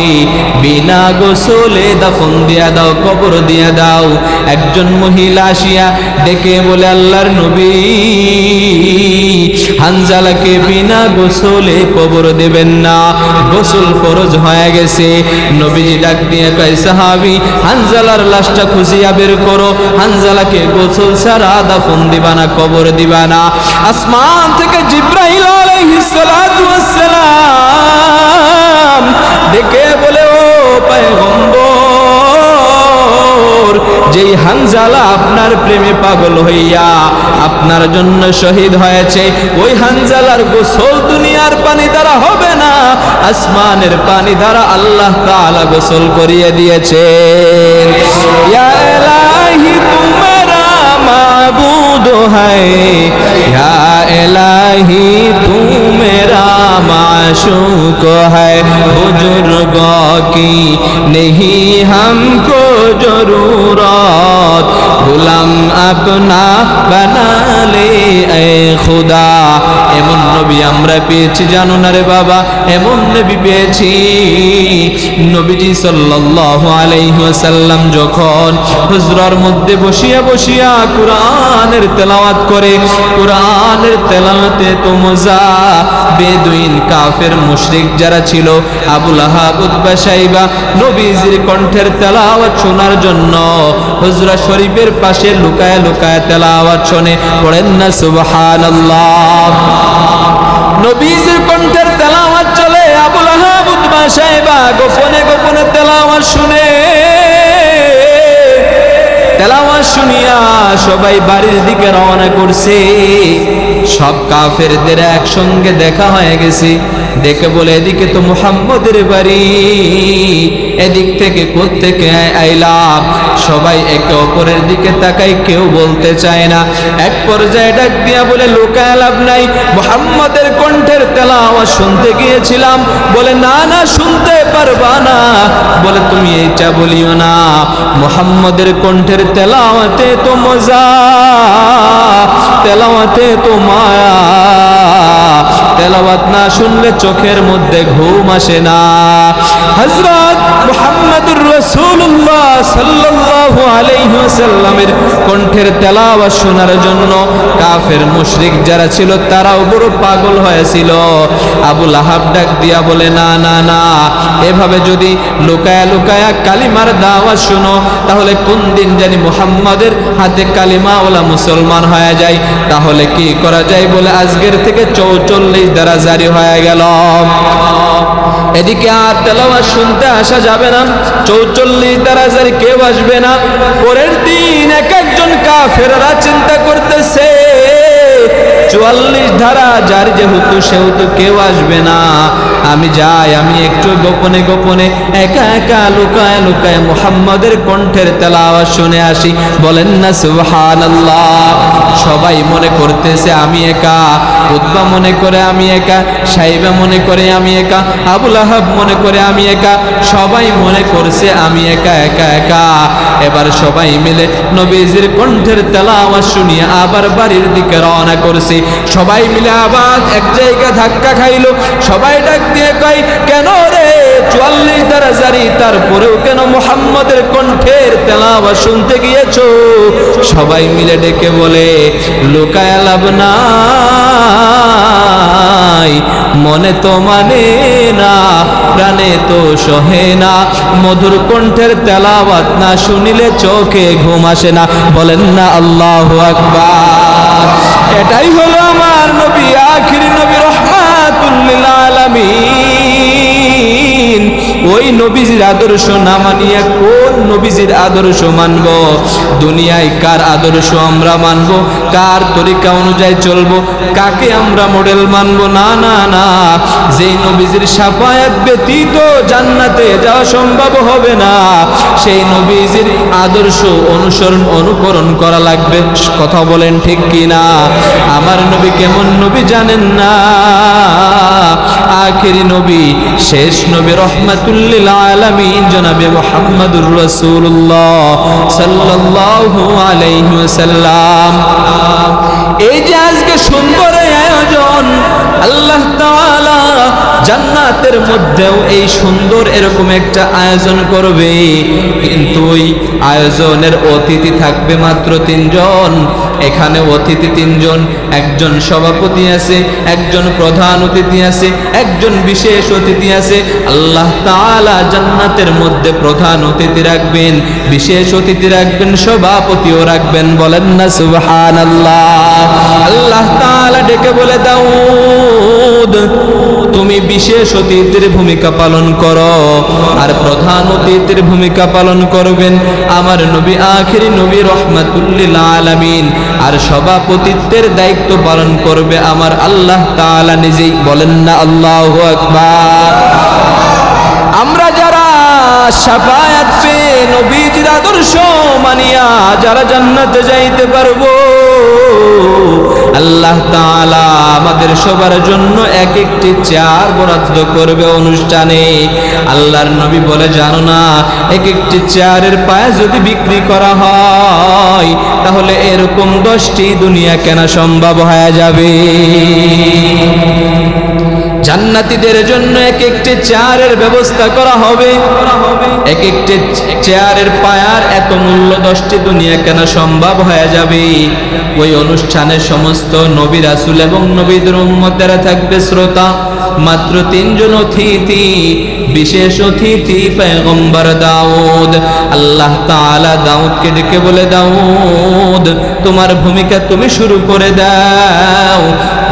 Speaker 1: বিনা গোসলে দাফন দিয়া দাও, কবর দিয়া দাও। একজন মহিলা আসিয়া ডেকে বলে, আল্লাহর নবী, হানজালাকে বিনা গোসলে কবর দেবেন না, গোসল ফরজ হয়ে গেছে। নবীজি ডাক দিয়ে কয়, সাহাবী, হানজালার লাশটা খুঁজিয়া বের করো, হানজালাকে গোসল ছাড়া দাফন দিবা না, কবর দিবা না। আসমান থেকে জিবরাইল আলাইহিস সালাতু ওয়াস সালাম ডেকে বলে, ও পয়গম্বর, যেই হানজালা আপনার প্রেমে পাগল হইয়া আপনার জন্য শহীদ হয়েছে, ওই হানজালার গোসল দুনিয়ার পানি দ্বারা হবে না, আসমানের পানি দ্বারা আল্লাহ তাআলা গোসল করিয়ে দিয়েছে। ইয়া ইলাহি তুমেরা মাবুদ হ্যায়, ইয়া ইলাহি তু মেরা माशूक है, बुजुर्गों की नहीं हमको जरूरत, गुलाम अपना बना ले ऐ खुदा, ए এমন নবী আমরা পেয়েছি জানো না রে বাবা, এমন নবী পেয়েছি। নবীজি সাল্লাল্লাহু আলাইহি ওয়াসাল্লাম যখন হুজরার মধ্যে বসিয়া বসিয়া কুরআনের তেলাওয়াত করে, কুরআনের তেলাওয়াতে তো মজা। বেদুইন কাফের মুশরিক যারা ছিল, আবু লাহাব, উতবা, শাইবা, নবীজির কণ্ঠের তেলাওয়াত শোনার জন্য হুজরা শরীফের পাশে লুকায় লুকায় তেলাওয়াত শুনে। পড়েন না সুবহানাল্লাহ। নবীজির কণ্ঠের তেলাওয়াত চলে, আবু লাহাব, উতবা, শাইবা গোপনে গোপনে তেলাওয়াত শুনে। তেলাওয়াত শুনিয়া সবাই বাড়ির দিকে রওনা করছে। সব কাফেরদের একসঙ্গে দেখা হয়ে গেছে। দেখে বলে এদিকে তো মুহাম্মদের বাড়ি, এদিক থেকে কোত্থেকে আইলাম? সবাই একে অপরের দিকে তাকাই, কেউ বলতে চায় না। এক পর্যায়ে ডাক দিয়া বলে লুকায় লাভ নাই, মুহাম্মদের কণ্ঠের তেলাওয়াত শুনতে গিয়েছিলাম। বলে না না, শুনতে পারবা না। বলে তুমি এইটা বলিও না, মুহাম্মদের কণ্ঠের তেলাওয়াতে তো মজা, তেলাওয়াতে তো মায়া। তেলাওয়াত না শুনলে চোখের মধ্যে ঘুম আসে না। হযরত মুহাম্মদুর রাসূলুল্লাহ সাল্লাল্লাহু আলাইহি ওয়াসাল্লামের কণ্ঠের তেলাওয়াত শোনার জন্য কাফের মুশরিক যারা ছিল তারাও বড় পাগল হয়েছিল। আবু লাহাব ডাক দিয়া বলে না না না, এভাবে যদি লুকায়া লুকায়া কালিমার দাওয়াত শোনো তাহলে কোন দিন জানি মুহাম্মদের হাতে কালিমাওয়ালা মুসলমান হয়ে যায়। তাহলে কি করা যায়? বলে আজকের থেকে 44 দ্বারা জারি হয়ে গেল। এদিকে আর তেলাওয়াত শুনতে আসা যাবে না, 44 দ্বারা জারি কেউ আসবে না। পরের দিন এক একজন কাফেররা চিন্তা করতেছে 44 ধারা জারি যেহেতু সেহেতু কেউ আসবে না, আমি যাই, আমি একটু গোপনে গোপনে একা একা লুকায় লুকায় মুহাম্মদের কণ্ঠের তেলাওয়াত শুনে আসি। বলেন না সুবহানাল্লাহ। সবাই মনে করতেছে আমি একা, উতবা মনে করে আমি একা, শাইবা মনে করে আমি একা, আবু লাহাব মনে করে আমি একা, সবাই মনে করছে আমি একা একা একা। এবার সবাই মিলে নবীজির কণ্ঠের তেলাওয়াত শুনিয়ে আবার বাড়ির দিকে রওনা করছে। সবাই মিলে আবার এক জায়গায় ধাক্কা খাইলো। সবাই ডাক দিয়ে কয় কেন রে 44 দ্বারা জারি, তারপরেও কেন মুহাম্মদের কণ্ঠের তেলাওয়াত শুনতে গিয়েছো? সবাই মিলে ডেকে বলে লুকায়া লাভ নাই, মনে তো মানে না, প্রাণে তো সহে না, মধুর কণ্ঠের তেলাওয়াত না শুনিলে চোখে ঘুম আসে না। বলেন না আল্লাহু আকবার। এটাই হলো আমার নবী, আখিরি নবী, রাহমাতুল লিল আলামিন। ওই নবীজির আদর্শ না মানিয়া কোন নবীজির আদর্শ মানব? দুনিয়ায় কার আদর্শ আমরা মানব? কার তরিকা অনুযায়ী চলবো? কাকে আমরা মডেল মানব? না না না, যেই নবীজির শাফায়াত ব্যতীত জান্নাতে যাওয়া সম্ভব হবে না, সেই নবীজির আদর্শ অনুসরণ অনুকরণ করা লাগবে। কথা বলেন ঠিক কি না? আমার নবী কেমন নবী জানেন না? আখিরি নবী, শেষ নবী, রাহমাতুল লিল আলামিন জনাবে মুহাম্মদুর রাসূলুল্লাহ সাল্লাল্লাহু আলাইহি ওয়াসাল্লাম। এই যে আজকে সুন্দর আয়োজন, আল্লাহ তাআলা জান্নাতের মধ্যেও এই সুন্দর এরকম একটা আয়োজন করবে, কিন্তু ওই আয়োজনের অতিথি থাকবে মাত্র 3 জন। এখানে অতিথি 3 জন, একজন সভাপতি আছে, একজন প্রধান অতিথি আছে, একজন বিশেষ অতিথি আছে। আল্লাহ তাআলা জান্নাতের মধ্যে প্রধান অতিথি রাখবেন, বিশেষ অতিথি রাখবেন, সভাপতিও রাখবেন। বলেন না সুবহানাল্লাহ। আল্লাহ তাআলা ডেকে বলে দাউদ, তুমি বিশেষ অতিথির ভূমিকা পালন করো, আর প্রধান অতিথির ভূমিকা পালন করবেন আমার নবী, আখিরি নবী, রাহমাতুল লিল আলামিন। আর সভাপতিত্বের দায়িত্ব পালন করবে আমার আল্লাহ তাআলা নিজেই। বলেন না আল্লাহু আকবার। আমরা যারা শাফায়াত পেয়ে নবীজির আদর্শ মানিয়া যারা জান্নাতে যাইতে পারবো, আল্লাহ তাআলা আমাদের সবার জন্য এক একটি চেয়ার বরাদ্দ করবে অনুষ্ঠানে। আল্লাহর নবী বলে, জানো না এক একটি চেয়ারের পায়ে যদি বিক্রি করা হয় তাহলে এরকম 10টি দুনিয়া কেনা সম্ভব হয়ে যাবে। জান্নাতীদের জন্য এক একটি চেয়ারের ব্যবস্থা করা হবে। এক একটি চেয়ারের পায়ার এত মূল্য 10টি দুনিয়া কেনা সম্ভব হয়ে যাবে। ওই অনুষ্ঠানে সমস্ত নবী রাসূল এবং নবীদের উম্মতেরা থাকবে শ্রোতা। মাত্র 3 জন অতিথি, বিশেষ অতিথি পয়গম্বর দাউদ। আল্লাহ তাআলা দাউদকে ডেকে বলে, দাউদ তোমার ভূমিকা তুমি শুরু করে দাও।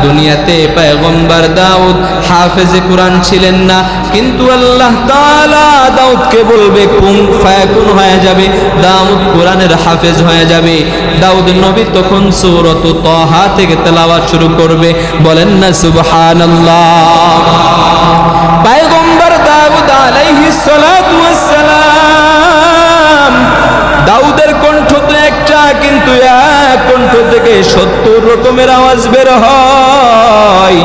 Speaker 1: দুনিয়াতে পয়গম্বর দাউদ হাফেজে কোরআন ছিলেন না, কিন্তু আল্লাহ তাআলা দাউদকে বলবে কুন ফায়াকুন হয়ে যাবে, দাউদ কোরআনের হাফেজ হয়ে যাবে। দাউদ নবী তখন সূরাত তাহা থেকে তেলাওয়াত শুরু করবে। বলেন না সুবহানাল্লাহ। পয়গম্বর দাউদ আলাইহিস সালাতু ওয়াস সালাম, দাউদের কণ্ঠ তো একটা, কিন্তু এক কণ্ঠ থেকে 70 রকমের আওয়াজ বের হয়।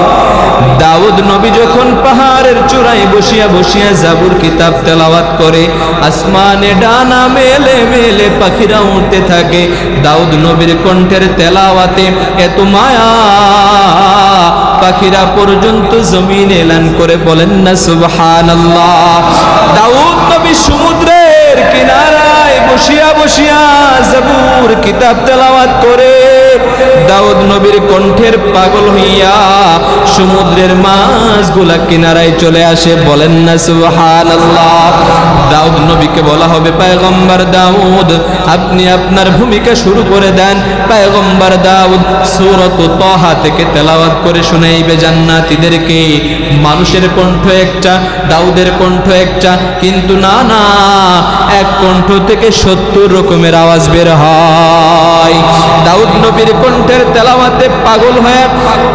Speaker 1: দাউদ নবী যখন পাহাড়ের চূড়ায় বসিয়া বসিয়া জাবুর কিতাব তেলাওয়াত করে, আসমানে ডানা মেলে মেলে পাখিরা উড়তে থাকে। দাউদ নবীর কণ্ঠের তেলাওয়াতে এত মায়া, পাখিরা পর্যন্ত জমিনে এলান করে। বলেন না সুবহানাল্লাহ। দাউদ নবী সমুদ্রের কিনারায় বসিয়া বসিয়া জাবুর কিতাব তেলাওয়াত করে। দাউদ নবীর কণ্ঠের পাগল হইয়া সমুদ্রের মাছগুলা কিনারায় চলে আসে। বলেন না সুবহানাল্লাহ। দাউদ নবীকে বলা হবে, পয়গম্বর দাউদ আপনি আপনার ভূমিকা শুরু করে দেন। পয়গম্বর দাউদ সূরাত তাহা থেকে তেলাওয়াত করে শুনাইবে জান্নাতীদেরকে। মানুষের কণ্ঠ একটা, দাউদের কণ্ঠ একটা, কিন্তু না না, এক কণ্ঠ থেকে 70 রকমের আওয়াজ বের হয়। দাউদ নবীর কণ্ঠের তেলাওয়াতে পাগল হয়ে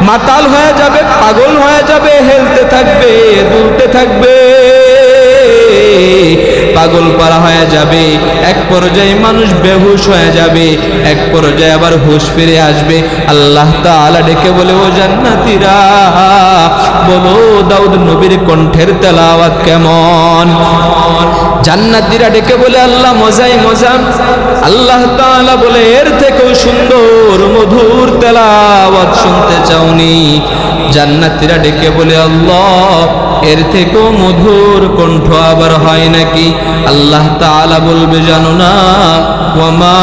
Speaker 1: মাতাল হয়ে যাবে, পাগল হয়ে যাবে, হেলতে থাকবে, দুলতে থাকবে, পাগল পারা হয়ে যাবে। এক পর্যায়ে মানুষ বেহুশ হয়ে যাবে, এক পর্যায়ে আবার হুঁশ ফিরে আসবে। আল্লাহ তাআলা ডেকে বলে, ও জান্নাতীরা বলো দাউদ নবীর কণ্ঠের তেলাওয়াত কেমন? জান্নাতীরা ডেকে বলে, আল্লাহ মজাই মজা। আল্লাহ তাআলা বলে, এর থেকেও সুন্দর মধুর তেলাওয়াত শুনতে চাওনি? জান্নাতীরা ডেকে বলে, আল্লাহ এর থেকেও মধুর কণ্ঠ আবার হয় নাকি? আল্লাহ তাআলা বলবে, জানো না, ওয়ামা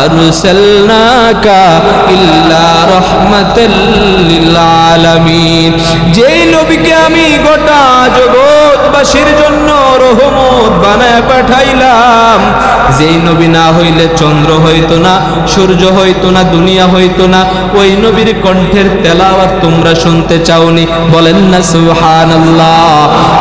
Speaker 1: আরসালনাকা ইল্লা রাহমাতাল লিল আলামিন। যেই নবীকে আমি গোটা জগৎবাসীর জন্য রহমত বানায় পাঠাইলাম, যেই নবী না হইলে চন্দ্র হইতো না, সূর্য হইতো না, দুনিয়া হইতো না, ওই নবীর কণ্ঠের তেলাওয়াত তোমরা শুনতে চাওনি? বলেন না সুবহানাল্লাহ।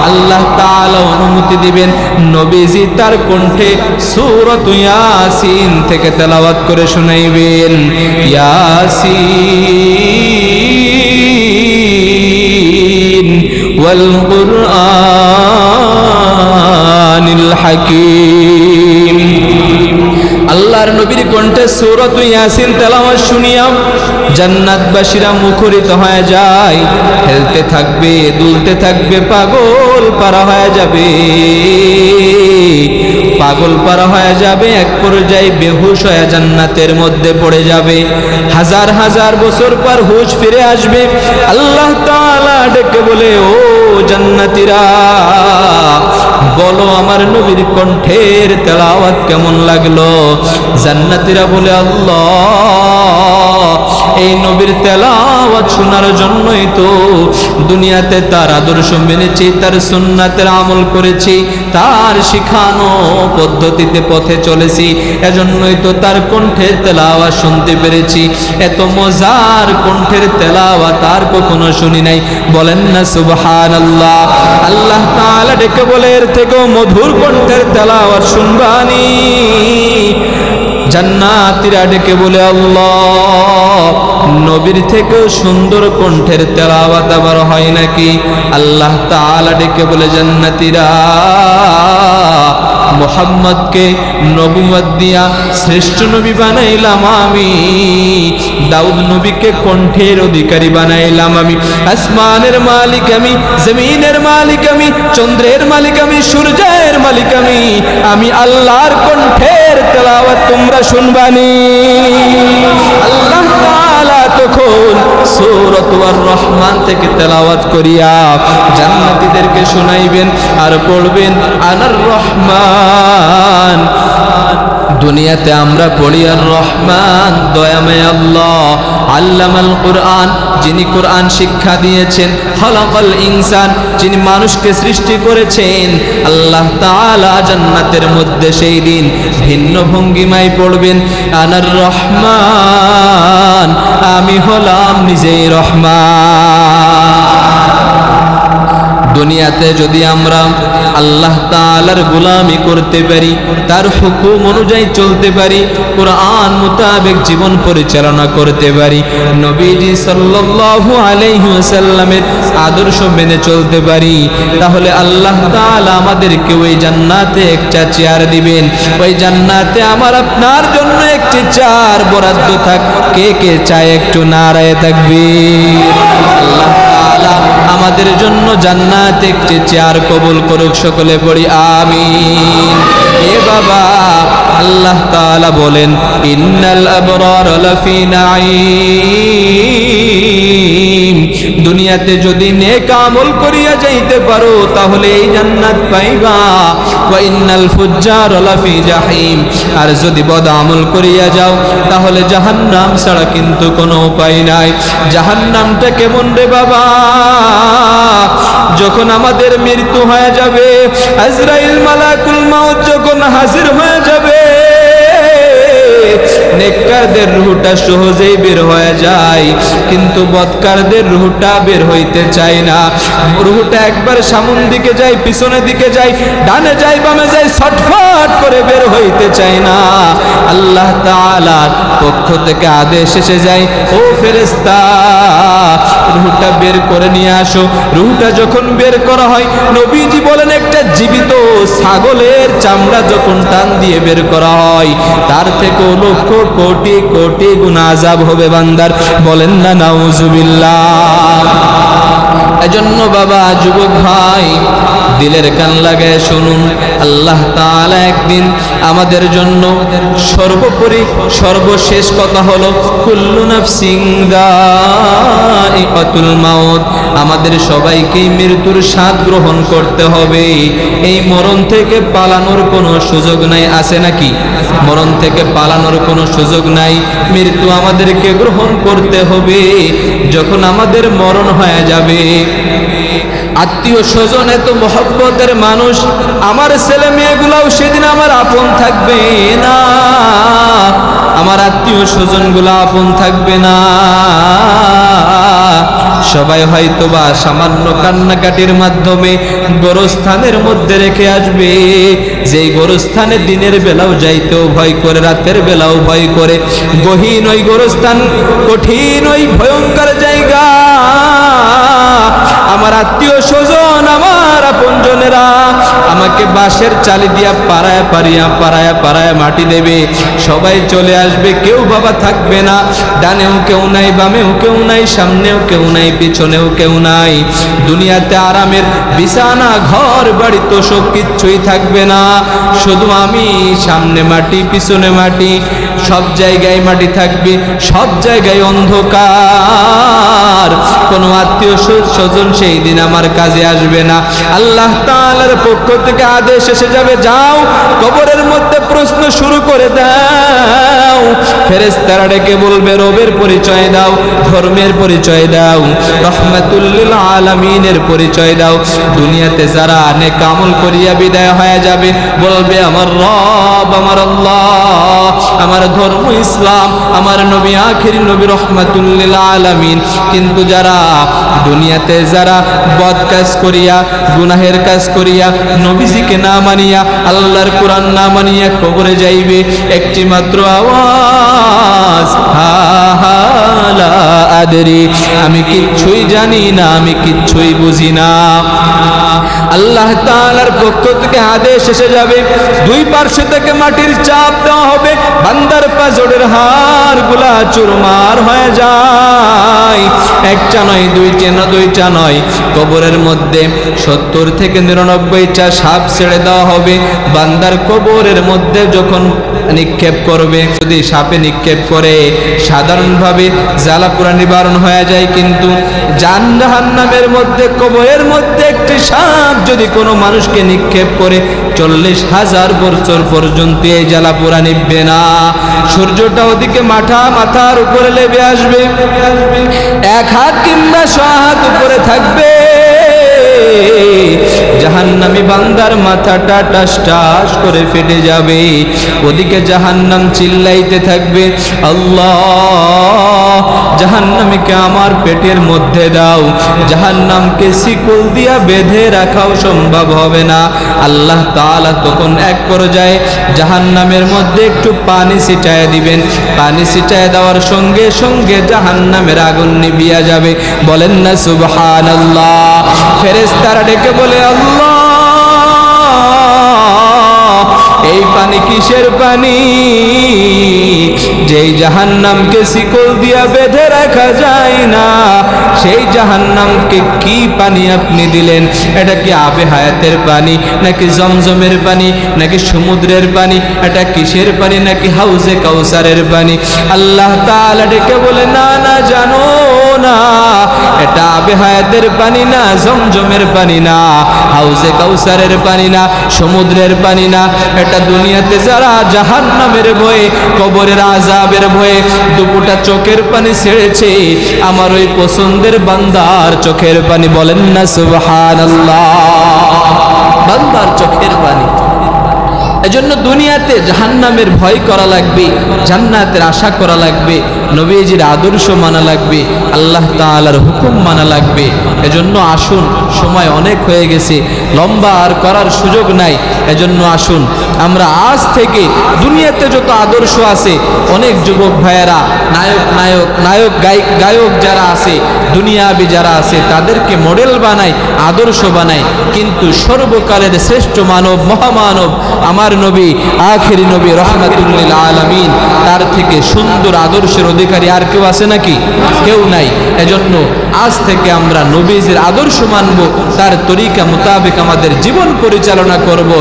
Speaker 1: আল্লাহ তাআলা অনুমতি দিবেন, নবীজি তার কণ্ঠে সূরাত ইয়াসিন থেকে তেলাওয়াত করে শুনাইবেন। ইয়াসিন ওয়াল কুরআনিল হাকীম। আল্লাহর নবীর কণ্ঠে সূরাত ইয়াসিন তেলাওয়াত শুনিয়া জান্নাতবাসীরা মুখরিত হয়ে যায়, হেলতে থাকবে, দুলতে থাকবে, পাগল পারা হয়ে যাবে, পাগল পারা হয়ে যাবে। এক পর্যায়ে বেহুশ হয়ে জান্নাতের মধ্যে পড়ে যাবে। হাজার হাজার বছর পর হুঁশ ফিরে আসবে। আল্লাহ তাআলা ডেকে বলে, ও জান্নাতীরা বলো আমার নবীর কণ্ঠের তেলাওয়াত কেমন লাগলো? জান্নাতীরা বলে, আল্লাহ এই নবীর তেলাওয়াত শোনার জন্যই তো দুনিয়াতে তার আদর্শ মেনেছি, তার সুন্নাতের আমল করেছি, তার শিখানো পদ্ধতিতে পথে চলেছি, এজন্যই তো তার কণ্ঠের তেলাওয়াত শুনতে পেরেছি। এত মজার কণ্ঠের তেলাওয়াত আর কখনো শুনি নাই। বলেন না সুবহানাল্লাহ। আল্লাহ তাআলা ডেকে বলে, এর থেকেও মধুর কণ্ঠের তেলাওয়াত শুনবানি? জান্নাতীরা ডেকে বলে আল্লাহ, নবীর থেকেও সুন্দর কণ্ঠের তেলাওয়াত আবার হয় নাকি? আল্লাহ তাআলা ডেকে বলে জান্নাতীরা, মুহাম্মদকে নবুয়ত দিয়া শ্রেষ্ঠ নবী বানাইলাম আমি, দাউদ নবীকে কণ্ঠের অধিকারী বানাইলাম আমি, আসমানের মালিক আমি, জমিনের মালিক আমি, চন্দ্রের মালিক আমি, সূর্যের মালিক আমি, আমি আল্লাহর কণ্ঠের তেলাওয়াত তোমরা শুনবানি। আল্লাহ তাআলা তখন সূরাত আর-রহমান থেকে তেলাওয়াত করিয়া জান্নাতীদেরকে শোনাইবেন আর পড়বেন, আনার রহমান। দুনিয়াতে আমরা পড়ি আর রহমান, দয়াময় আল্লাহ, আল্লামাল কুরআন, যিনি কোরআন শিক্ষা দিয়েছেন, খালাকাল ইনসান, যিনি মানুষকে সৃষ্টি করেছেন। আল্লাহ তাআলা জান্নাতের মধ্যে সেই দিন ভিন্ন ভঙ্গিমায় পড়বেন, আনার রহমান, আমি হলাম নিজেই রহমান। দুনিয়াতে যদি আমরা আল্লাহ তাআলার গোলামি করতে পারি, তার হুকুম অনুযায়ী চলতে পারি, কোরআন মোতাবেক জীবন পরিচালনা করতে পারি, নবীজি সাল্লাল্লাহু আলাইহি ওয়াসাল্লামের আদর্শ মেনে চলতে পারি, তাহলে আল্লাহ তাআলা আমাদেরকে ওই জান্নাতে একটা চেয়ার দিবেন। ওই জান্নাতে আমার আপনার জন্য একটি চেয়ার বরাদ্দ থাক। কে কে চায় একটু নারায়ে তাকবীর। আল্লাহ তাআলা আমাদের জন্য জান্নাতে একটি চেয়ার কবুল করুক, সকলে পড়ি আমিন। এ বাবা, আল্লাহ তাআলা বলেন, ইন্নাল আবরার লাফি নাঈম। দুনিয়াতে যদি নেক আমল করিয়া যাইতে পারো তাহলে এই জান্নাত পাইবা, ওয়া ইন্নাল ফুজ্জার লাফি জাহিম। আর যদি বদ আমল করিয়া যাও তাহলে জাহান্নাম ছাড়া কিন্তু কোনো উপায় নাই। জাহান্নামটা কেমন রে বাবা? যখন আমাদের মৃত্যু হয়ে যাবে, আজরাইল মালাকুল মাউত যখন হাজির হয়ে যাবে, নেককারদের রূহটা সহজেই বের হয়ে যায়, কিন্তু বদকারদের রূহটা বের হইতে চায় না। রূহটা একবার সামনের দিকে যায়, পিছনের দিকে যায়, ডানে যায়, বামে যায়, ছটফট করে বের হইতে চায় না। আল্লাহ তাআলার পক্ষ থেকে আদেশ এসে যায়, ও ফেরেশতা, রূহটা বের করে নিয়ে আসো। রূহটা যখন বের করা হয়, নবীজি বলেন, একটা জীবিত ছাগলের চামড়া যখন টান দিয়ে বের করা হয়, তার থেকে লক্ষ কোটি কোটি গুণ আযাব হবে বান্দার। বলেন না নাউজুবিল্লাহ। এজন্য বাবা, যুবক ভাই, দিলের কান লাগায় শুনুন, আল্লাহ তাআলা একদিন আমাদের জন্য সর্বোপরি সর্বশেষ কথা হলো, কুল্লু নাফসিন যায়িকাতুল মাউত। আমাদের সবাইকেই মৃত্যুর স্বাদ গ্রহণ করতে হবে। এই মরণ থেকে পালানোর কোনো সুযোগ নাই। আছে নাকি? মরণ থেকে পালানোর কোনো সুযোগ নাই। মৃত্যু আমাদেরকে গ্রহণ করতে হবে। যখন আমাদের মরণ হয়ে যাবে, আত্মীয় স্বজন এত মহব্বতের মানুষ, আমার ছেলে মেয়েগুলাও সেদিন আমার আপন থাকবে না, আমার আত্মীয় স্বজনগুলো আপন থাকবে না। সবাই হয়তোবা সামান্য কান্নাকাটির মাধ্যমে গোরস্থানের মধ্যে রেখে আসবে, যেই গোরস্থানে দিনের বেলাও যাইতেও ভয় করে, রাতের বেলাও ভয় করে। গহীন ওই গোরস্থান, কঠিন ওই ভয়ঙ্কর জায়গা। আমার আত্মীয় স্বজন, আমার আপনজনেরা আমাকে বাঁশের চালি দিয়া পাড়ায় পাড়িয়া পাড়ায় পাড়ায় মাটি দেবে। সবাই চলে আসবে, কেউ বাবা থাকবে না। ডানেও কেউ নাই, বামেও কেউ নাই, সামনেও কেউ নাই, পিছনেও কেউ নাই। দুনিয়াতে আরামের বিছানা, ঘর বাড়ি তো সব কিচ্ছুই থাকবে না। শুধু আমি, সামনে মাটি, পিছনে মাটি, সব জায়গায় মাটি থাকবে, সব জায়গায় অন্ধকার। কোনো আত্মীয় স্বজন সেই দিন আমার কাজে আসবে না। আল্লাহ তাআলার পক্ষ থেকে আদেশ এসে যাবে, যাও কবরের মধ্যে প্রশ্ন শুরু করে দাও। ফেরেশতারা ডেকে বলবে, রবের পরিচয় দাও, ধর্মের পরিচয় দাও, রহমাতুল লিল আলামিনের পরিচয় দাও। দুনিয়াতে যারা নেক আমল করিয়া বিদায় হয়ে যাবে, বলবে, আমার রব, আমার আল্লাহ, আমার ধর্ম ইসলাম, আমার নবী আখির নবী রহমাতুল লিল আলামিন। কিন্তু যারা দুনিয়াতে যারা বদ কাজ করিয়া গুনাহের কাজ করিয়া নবীজিকে না মানিয়া আল্লাহর কোরআন না মানিয়া কবরে যাইবে, একটি মাত্র আওয়াজ, হা হা লা আদরি, আমি কিচ্ছুই জানি না, আমি কিচ্ছুই বুঝি না। আল্লাহ তাআলার পক্ষ থেকে আদেশ এসে যাবে, দুই পার্শ্ব থেকে মাটির চাপ দেওয়া হবে, বান্দার পাজরের হাড়গুলা চুরমার হয়ে যায়। একটা নয়, দুইটা নয়, কবরের মধ্যে 70 থেকে 99টা সাপ ছেড়ে দেওয়া হবে। বান্দার কবরের মধ্যে যখন নিক্ষেপ করবে, যদি সাপে নিক্ষেপ করে সাধারণভাবে জ্বালা পোড়া নিবারণ হয়ে যায়, কিন্তু জাহান্নামের মধ্যে কবরের মধ্যে একটি সাপ যদি কোনো মানুষকে নিক্ষেপ করে 40,000 বছর পর্যন্ত এই জ্বালা পোড়া নিববে না। সূর্যটা ওদিকে মাথার উপরে লেবে আসবে, 1 হাত কিংবা 100 হাত উপরে থাকবে। জাহান্নামী বান্দার মাথাটা টাস টাস করে ফেটে যাবে। ওদিকে জাহান্নাম চিল্লাইতে থাকবে, আল্লাহ, জাহান্নামীকে আমার পেটের মধ্যে দাও। জাহান্নামকে শিকল দিয়া বেঁধে রাখাও সম্ভব হবে না। আল্লাহ তাআলা তখন এক পর্যায়ে জাহান্নামের মধ্যে একটু পানি ছিটায় দিবেন। পানি ছিটায় দেওয়ার সঙ্গে সঙ্গে জাহান্নামের আগুন নিভিয়া যাবে। বলেন না সুবহানাল্লাহ। ফেরেশতারা ডেকে বলে, আল্লাহ, এই পানি কিসের পানি? যেই জাহান্নামকে শিকল দিয়া বেঁধে রাখা যায় না, সেই জাহান্নামকে কি পানি আপনি দিলেন? এটা কি আবে হায়াতের পানি, নাকি জমজমের পানি, নাকি সমুদ্রের পানি? এটা কিসের পানি? নাকি হাউজে কাউসারের পানি? আল্লাহ তাআলা ডেকে বলে, না না, জানো না, এটা আবে হায়াতের পানি না, জমজমের পানি না, হাউজে কাউসারের পানি না, সমুদ্রের পানি না। এটা দুনিয়াতে যারা জাহান্নামের ভয়ে, কবরের আযাবের ভয়ে দুপুটা চোখের পানি ছেড়েছে, আমার ওই পছন্দের বান্দার চোখের পানি। বলেন না সুবহানাল্লাহ। বান্দার চোখের পানি। এজন্য দুনিয়াতে জাহান্নামের ভয় করা লাগবে, জান্নাতের আশা করা লাগবে, নবীজির আদর্শ মানা লাগবে, আল্লাহ তাআলার হুকুম মানা লাগবে। এজন্য আসুন, সময় অনেক হয়ে গেছে, লম্বা আর করার সুযোগ নাই। এজন্য আসুন আমরা আজ থেকে দুনিয়াতে যত আদর্শ আছে, অনেক যুবক ভাইয়েরা নায়ক গায়ক যারা আছে, দুনিয়াবি যারা আছে, তাদেরকে মডেল বানায়, আদর্শ বানায়, কিন্তু সর্বকালের শ্রেষ্ঠ মানব, মহামানব, আমার নবী, আখেরি নবী, রহমাতুল লিল আলামিন, তার থেকে সুন্দর আদর্শের অধিকারী আর কেউ আছে নাকি? কেউ নাই। এজন্য আজ থেকে আমরা নবীজির আদর্শ মানব, তার তরিকা মোতাবেক আমাদের জীবন পরিচালনা করব,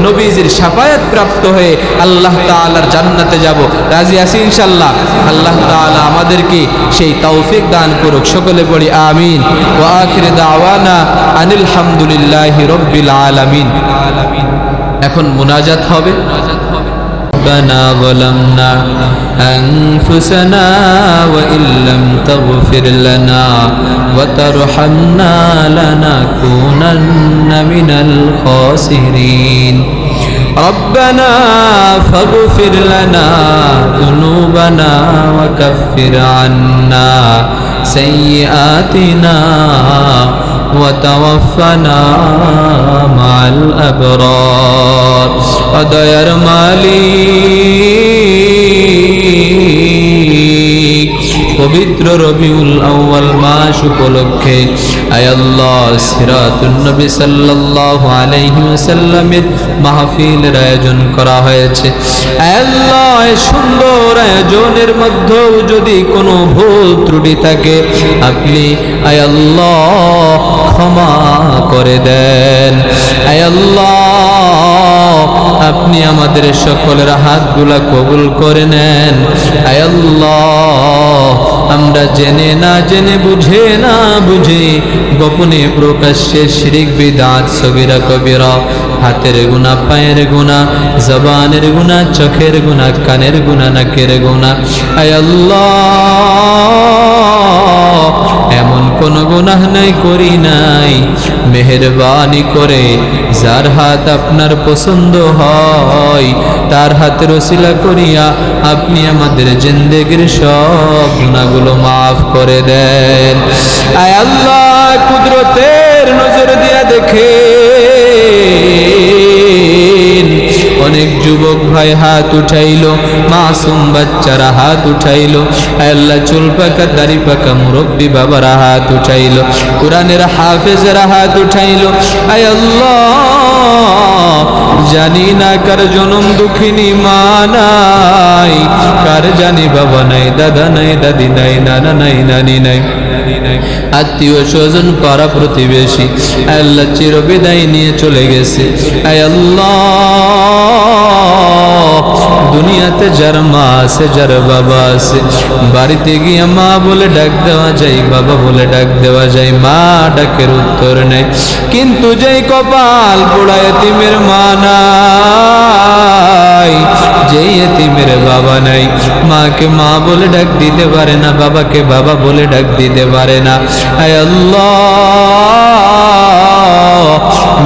Speaker 1: নবীজির শাফায়াত প্রাপ্ত হয়ে আল্লাহ তাআলার জান্নাতে যাব। রাজি আছি ইনশাআল্লাহ? আল্লাহ তাআলা আমাদেরকে সেই তৌফিক দান করুক। সকলে পড়ি আমিন। ওয়া আখিরু দাওয়ানা আনিল হামদুলিল্লাহি রাব্বিল আলামিন। এখন মুনাজাত হবে। ربنا ظلمنا أنفسنا وإن لم تغفر لنا وترحمنا لنكونن من الخاسرين ربنا فاغفر لنا ذنوبنا وكفر عنا سيئاتنا وتوفنا مع الأبرار অদয়ার মালিক, পবিত্র রবিউল আউয়াল মাস উপলক্ষে আয় আল্লাহ, সিরাতুন নবী সাল্লাল্লাহু আলাইহি ওয়াসাল্লামের মাহফিলের আয়োজন করা হয়েছে। আয় আল্লাহ, এই সুন্দর আয়োজনের মধ্যে যদি কোনো ভুল ত্রুটি থাকে, আপনি আয় আল্লাহ ক্ষমা করে দেন। আয় আল্লাহ, আপনি আমাদের সকলের হাতগুলা কবুল করে নেন। আয় আল্লাহ, আমরা জেনে না জেনে, বুঝে না বুঝে, গোপনে প্রকাশ্যে শিরিক, বিদআত, সগীরা কবিরা, হাতের গুনাহ, পায়ের গুনাহ, জবানের গুনাহ, চোখের গুনাহ, কানের গুনাহ, নাকের গুনাহ, আয় আল্লাহ, এমন কোন গুনাহ নাই করি নাই। মেহেরবানি করে যার হাত আপনার পছন্দ হয়, তার হাতের ওসিলা করিয়া আপনি আমাদের জিন্দেগির সব গুনাহগুলো মাফ করে দেন। আয় আল্লাহ কুদরতের নজর দিয়া দেখে অনেক যুবক ভাই হাত উঠাইলো, মাসুম বাচ্চারা হাত উঠাইলো, আল্লাহ চুল পাকা দাড়ি পাকা মুরব্বী বাবারা হাত উঠাইলো, কোরআনের হাফেজরা হাত উঠাইলো। আয় আল্লাহ জানি না কার জনম দুঃখিনী মা নাই, কার জানি বাবা নাই, দাদা নাই, দাদি নাই, নানা নাই, নানি নাই, আত্মীয় স্বজন পাড়া প্রতিবেশী আল্লাহ চিরবিদায় নিয়ে চলে গেছে। আয় আল্লাহ দুনিয়াতে যার মা আছে, যার বাবা আছে, বাড়িতে গিয়ে মা বলে ডাক দেওয়া যায়, বাবা বলে ডাক দেওয়া যায়, মা ডাকের উত্তর নেই। কিন্তু যেই কপাল পোড়া এতিমের মা নাই, যেই এতিমের বাবা নাই, মাকে মা বলে ডাক দিতে পারে না, বাবাকে বাবা বলে ডাক দিতে পারে না। আয় আল্লাহ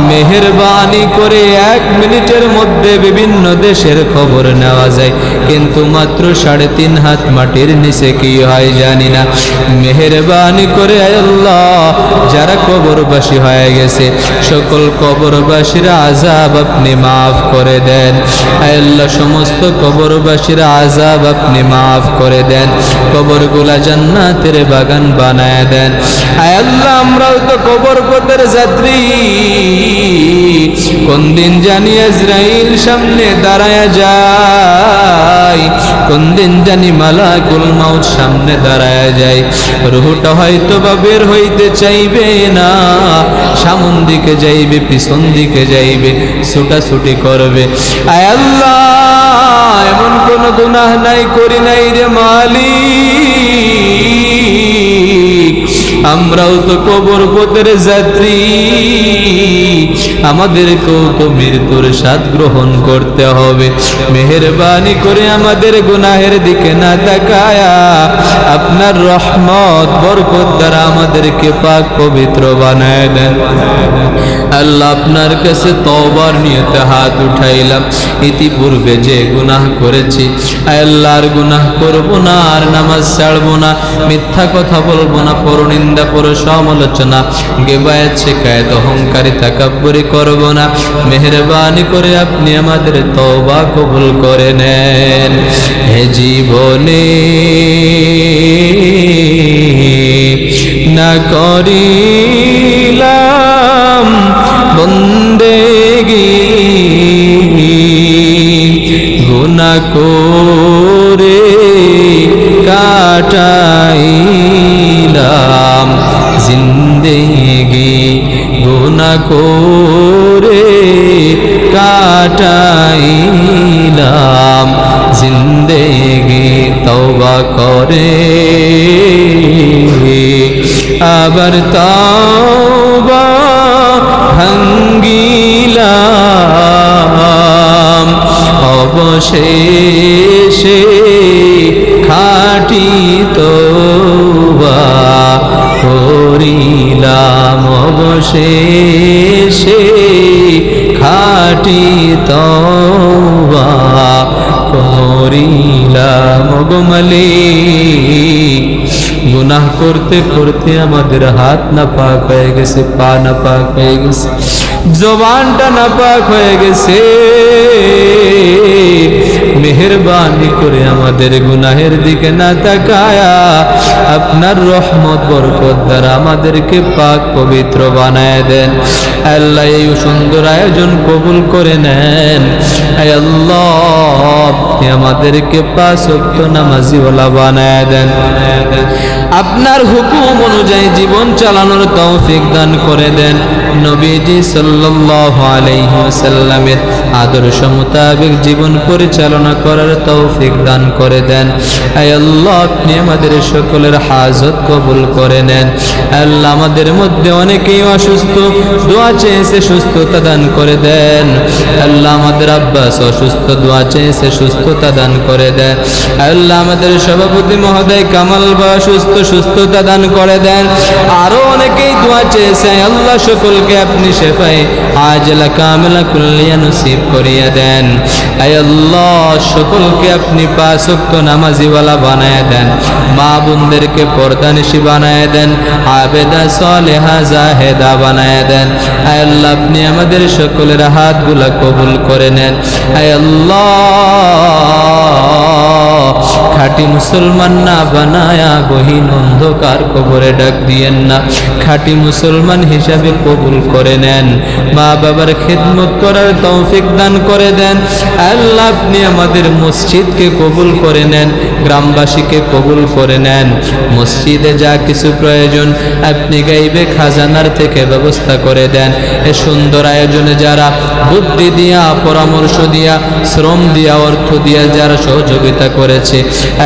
Speaker 1: মেহেরবানি করে 1 মিনিটের মধ্যে বিভিন্ন দেশের খবর নেওয়া যায়, কিন্তু মাত্র 3.5 হাত মাটির নিচে কি হয় জানি না। মেহেরবানি করে আয় আল্লাহ যারা কবরবাসী হয়ে গেছে সকল কবরবাসীর আযাব আপনি মাফ করে দেন। আয় আল্লাহ সমস্ত কবরবাসীর আযাব আপনি মাফ করে দেন, কবরগুলা জান্নাতের বাগান বানায় দেন। আয় আল্লাহ আমরাও তো কবর পথের যাত্রী, কোন দিন জানি আজরাইল সামনে দাঁড়ায়া যায়, কোন দিন জানি মালাকুল মাউত সামনে দাঁড়ায়া যায়, রূহটা হয়তো বা বের হইতে চাইবে না, সামন দিকে যাইবে, পিছন দিকে যাইবে, ছুটাছুটি করবে। আয় আল্লাহ এমন কোন গুনাহ নাই করি নাই রে মালিক, আমরাও তো কবর পথের যাত্রী, আমাদেরকেও তো মৃত্যুর স্বাদ গ্রহণ করতে হবে। মেহেরবানি করে আমাদের গুনাহের দিকে না তাকায়া আপনার রহমত বরকত দ্বারা আমাদেরকে পাক পবিত্র বানায় দেন। আল্লাহ আপনার কাছে তওবার নিয়তে হাত উঠাইলাম, ইতিপূর্বে যে গুনাহ করেছি আল্লাহ আর গুনাহ করব না, আর নামাজ ছাড়বো না, মিথ্যা কথা বলবো না, পরনিন্দা পর সমালোচনা গিবত শিকায়ত অহংকারী তাকাব্বুরি করব না। মেহেরবানি করে আপনি আমাদের তওবা কবুল করে নেন। হে জীবনে না করিলাম বন্দেগি, গুনাহ করে কাটাইলাম জিন্দেগি, গুনাহ করে কাটাইলাম জিন্দেগি। তওবা করে আবার তওবা ভাঙ্গিলাম, অবশেষে খাঁটি তওবা করিলাম, অবশেষে খাঁটি তওবা করিলাম। গো মালিক গুনাহ করতে করতে আমাদের হাত নাপাক হয়ে গেছে, পা নাপাক হয়ে গেছে, জবানটা নাপাক হয়ে গেছে, মেহেরবানি করে আমাদের গুনাহের দিকে না তাকায়া আপনার রহমত বরকত দ্বারা আমাদেরকে পাক পবিত্র বানায় দেন। আল্লাহ এই সুন্দর আয়োজন কবুল করে নেন। আল্লাহ আপনি আমাদেরকে 5 ওয়াক্ত নামাজিওয়ালা বানায় দেন, আপনার হুকুম অনুযায়ী জীবন চালানোর তৌফিক দান করে দেন। নবীজি সাল্লাল্লাহু আলাইহি ওয়াসাল্লামের আদর্শ মোতাবেক জীবন পরিচালনা করার তৌফিক দান করে দেন। আয় আল্লাহ আপনি আমাদের সকলের হাজত কবুল করে নেন। আল্লাহ আমাদের মধ্যে অনেকেই অসুস্থ, দোয়া চেয়েছে সুস্থতা দান করে দেন। আল্লাহ আমাদের আব্বাস অসুস্থ, দোয়া চেয়েছে সুস্থতা দান করে দেন। আল্লাহ আমাদের সভাপতি মহোদয় কামাল বা অসুস্থ, সুস্থতা দান করে দেন। আরো অনেকেই দোয়া চেয়েছে, আল্লাহ সকলকে আপনি শেফায়ে আজলা কামিলা কুল্লিয়া নসিব করিয়ে দেন। আয় আল্লাহ সকলকে আপনি পাঁচ ওয়াক্ত নামাজিওয়ালা বানায় দেন, মা বোনদেরকে পর্দানিশী বানায় দেন, আবেদা সালেহা জাহেদা বানায় দেন। আয় আল্লাহ আপনি আমাদের সকলের হাতগুলা কবুল করে নেন। আয় আল্লাহ খাঁটি মুসলমান না বানায়া গহীন অন্ধকার কবরে ডাক দিয়েন না, খাঁটি মুসলমান হিসাবে কবুল করে নেন। মা বাবার খিদমত করার তৌফিক দান করে দেন। আল্লাহ আপনি আমাদের মসজিদকে কবুল করে নেন, গ্রামবাসীকে কবুল করে নেন। মসজিদে যা কিছু প্রয়োজন আপনি গাইবে খাজানার থেকে ব্যবস্থা করে দেন। এ সুন্দর আয়োজনে যারা বুদ্ধি দিয়া, পরামর্শ দিয়া, শ্রম দিয়া, অর্থ দিয়া যারা সহযোগিতা করেছে,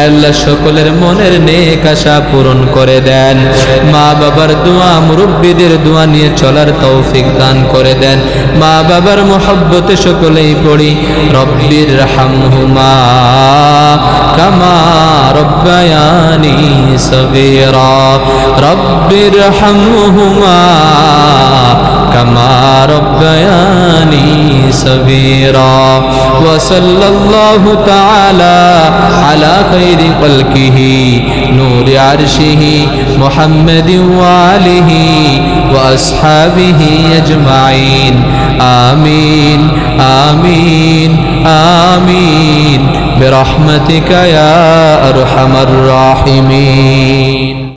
Speaker 1: আল্লাহ সকলের মনের নেক আশা পূরণ করে দেন। মা বাবার দোয়া, মুরব্বীদের দোয়া নিয়ে চলার তৌফিক দান করে দেন। মা বাবার মহব্বতে সকলেই পড়ি রব্বির হামহুমা কামা রব্বায়ানি সগীরা, রব্বির হামহুমা কামা রব্বায়ানি সগীরা। ওয়া সাল্লাল্লাহু তাআলা আলা খাইরি খালকিহি নূরি আরশিহি মুহাম্মাদিন ওয়া আলিহি ওয়া আসহাবিহি আজমাইন। আমিন আমিন আমিন বিরহমাতিকা ইয়া আরহামার রাহিমিন।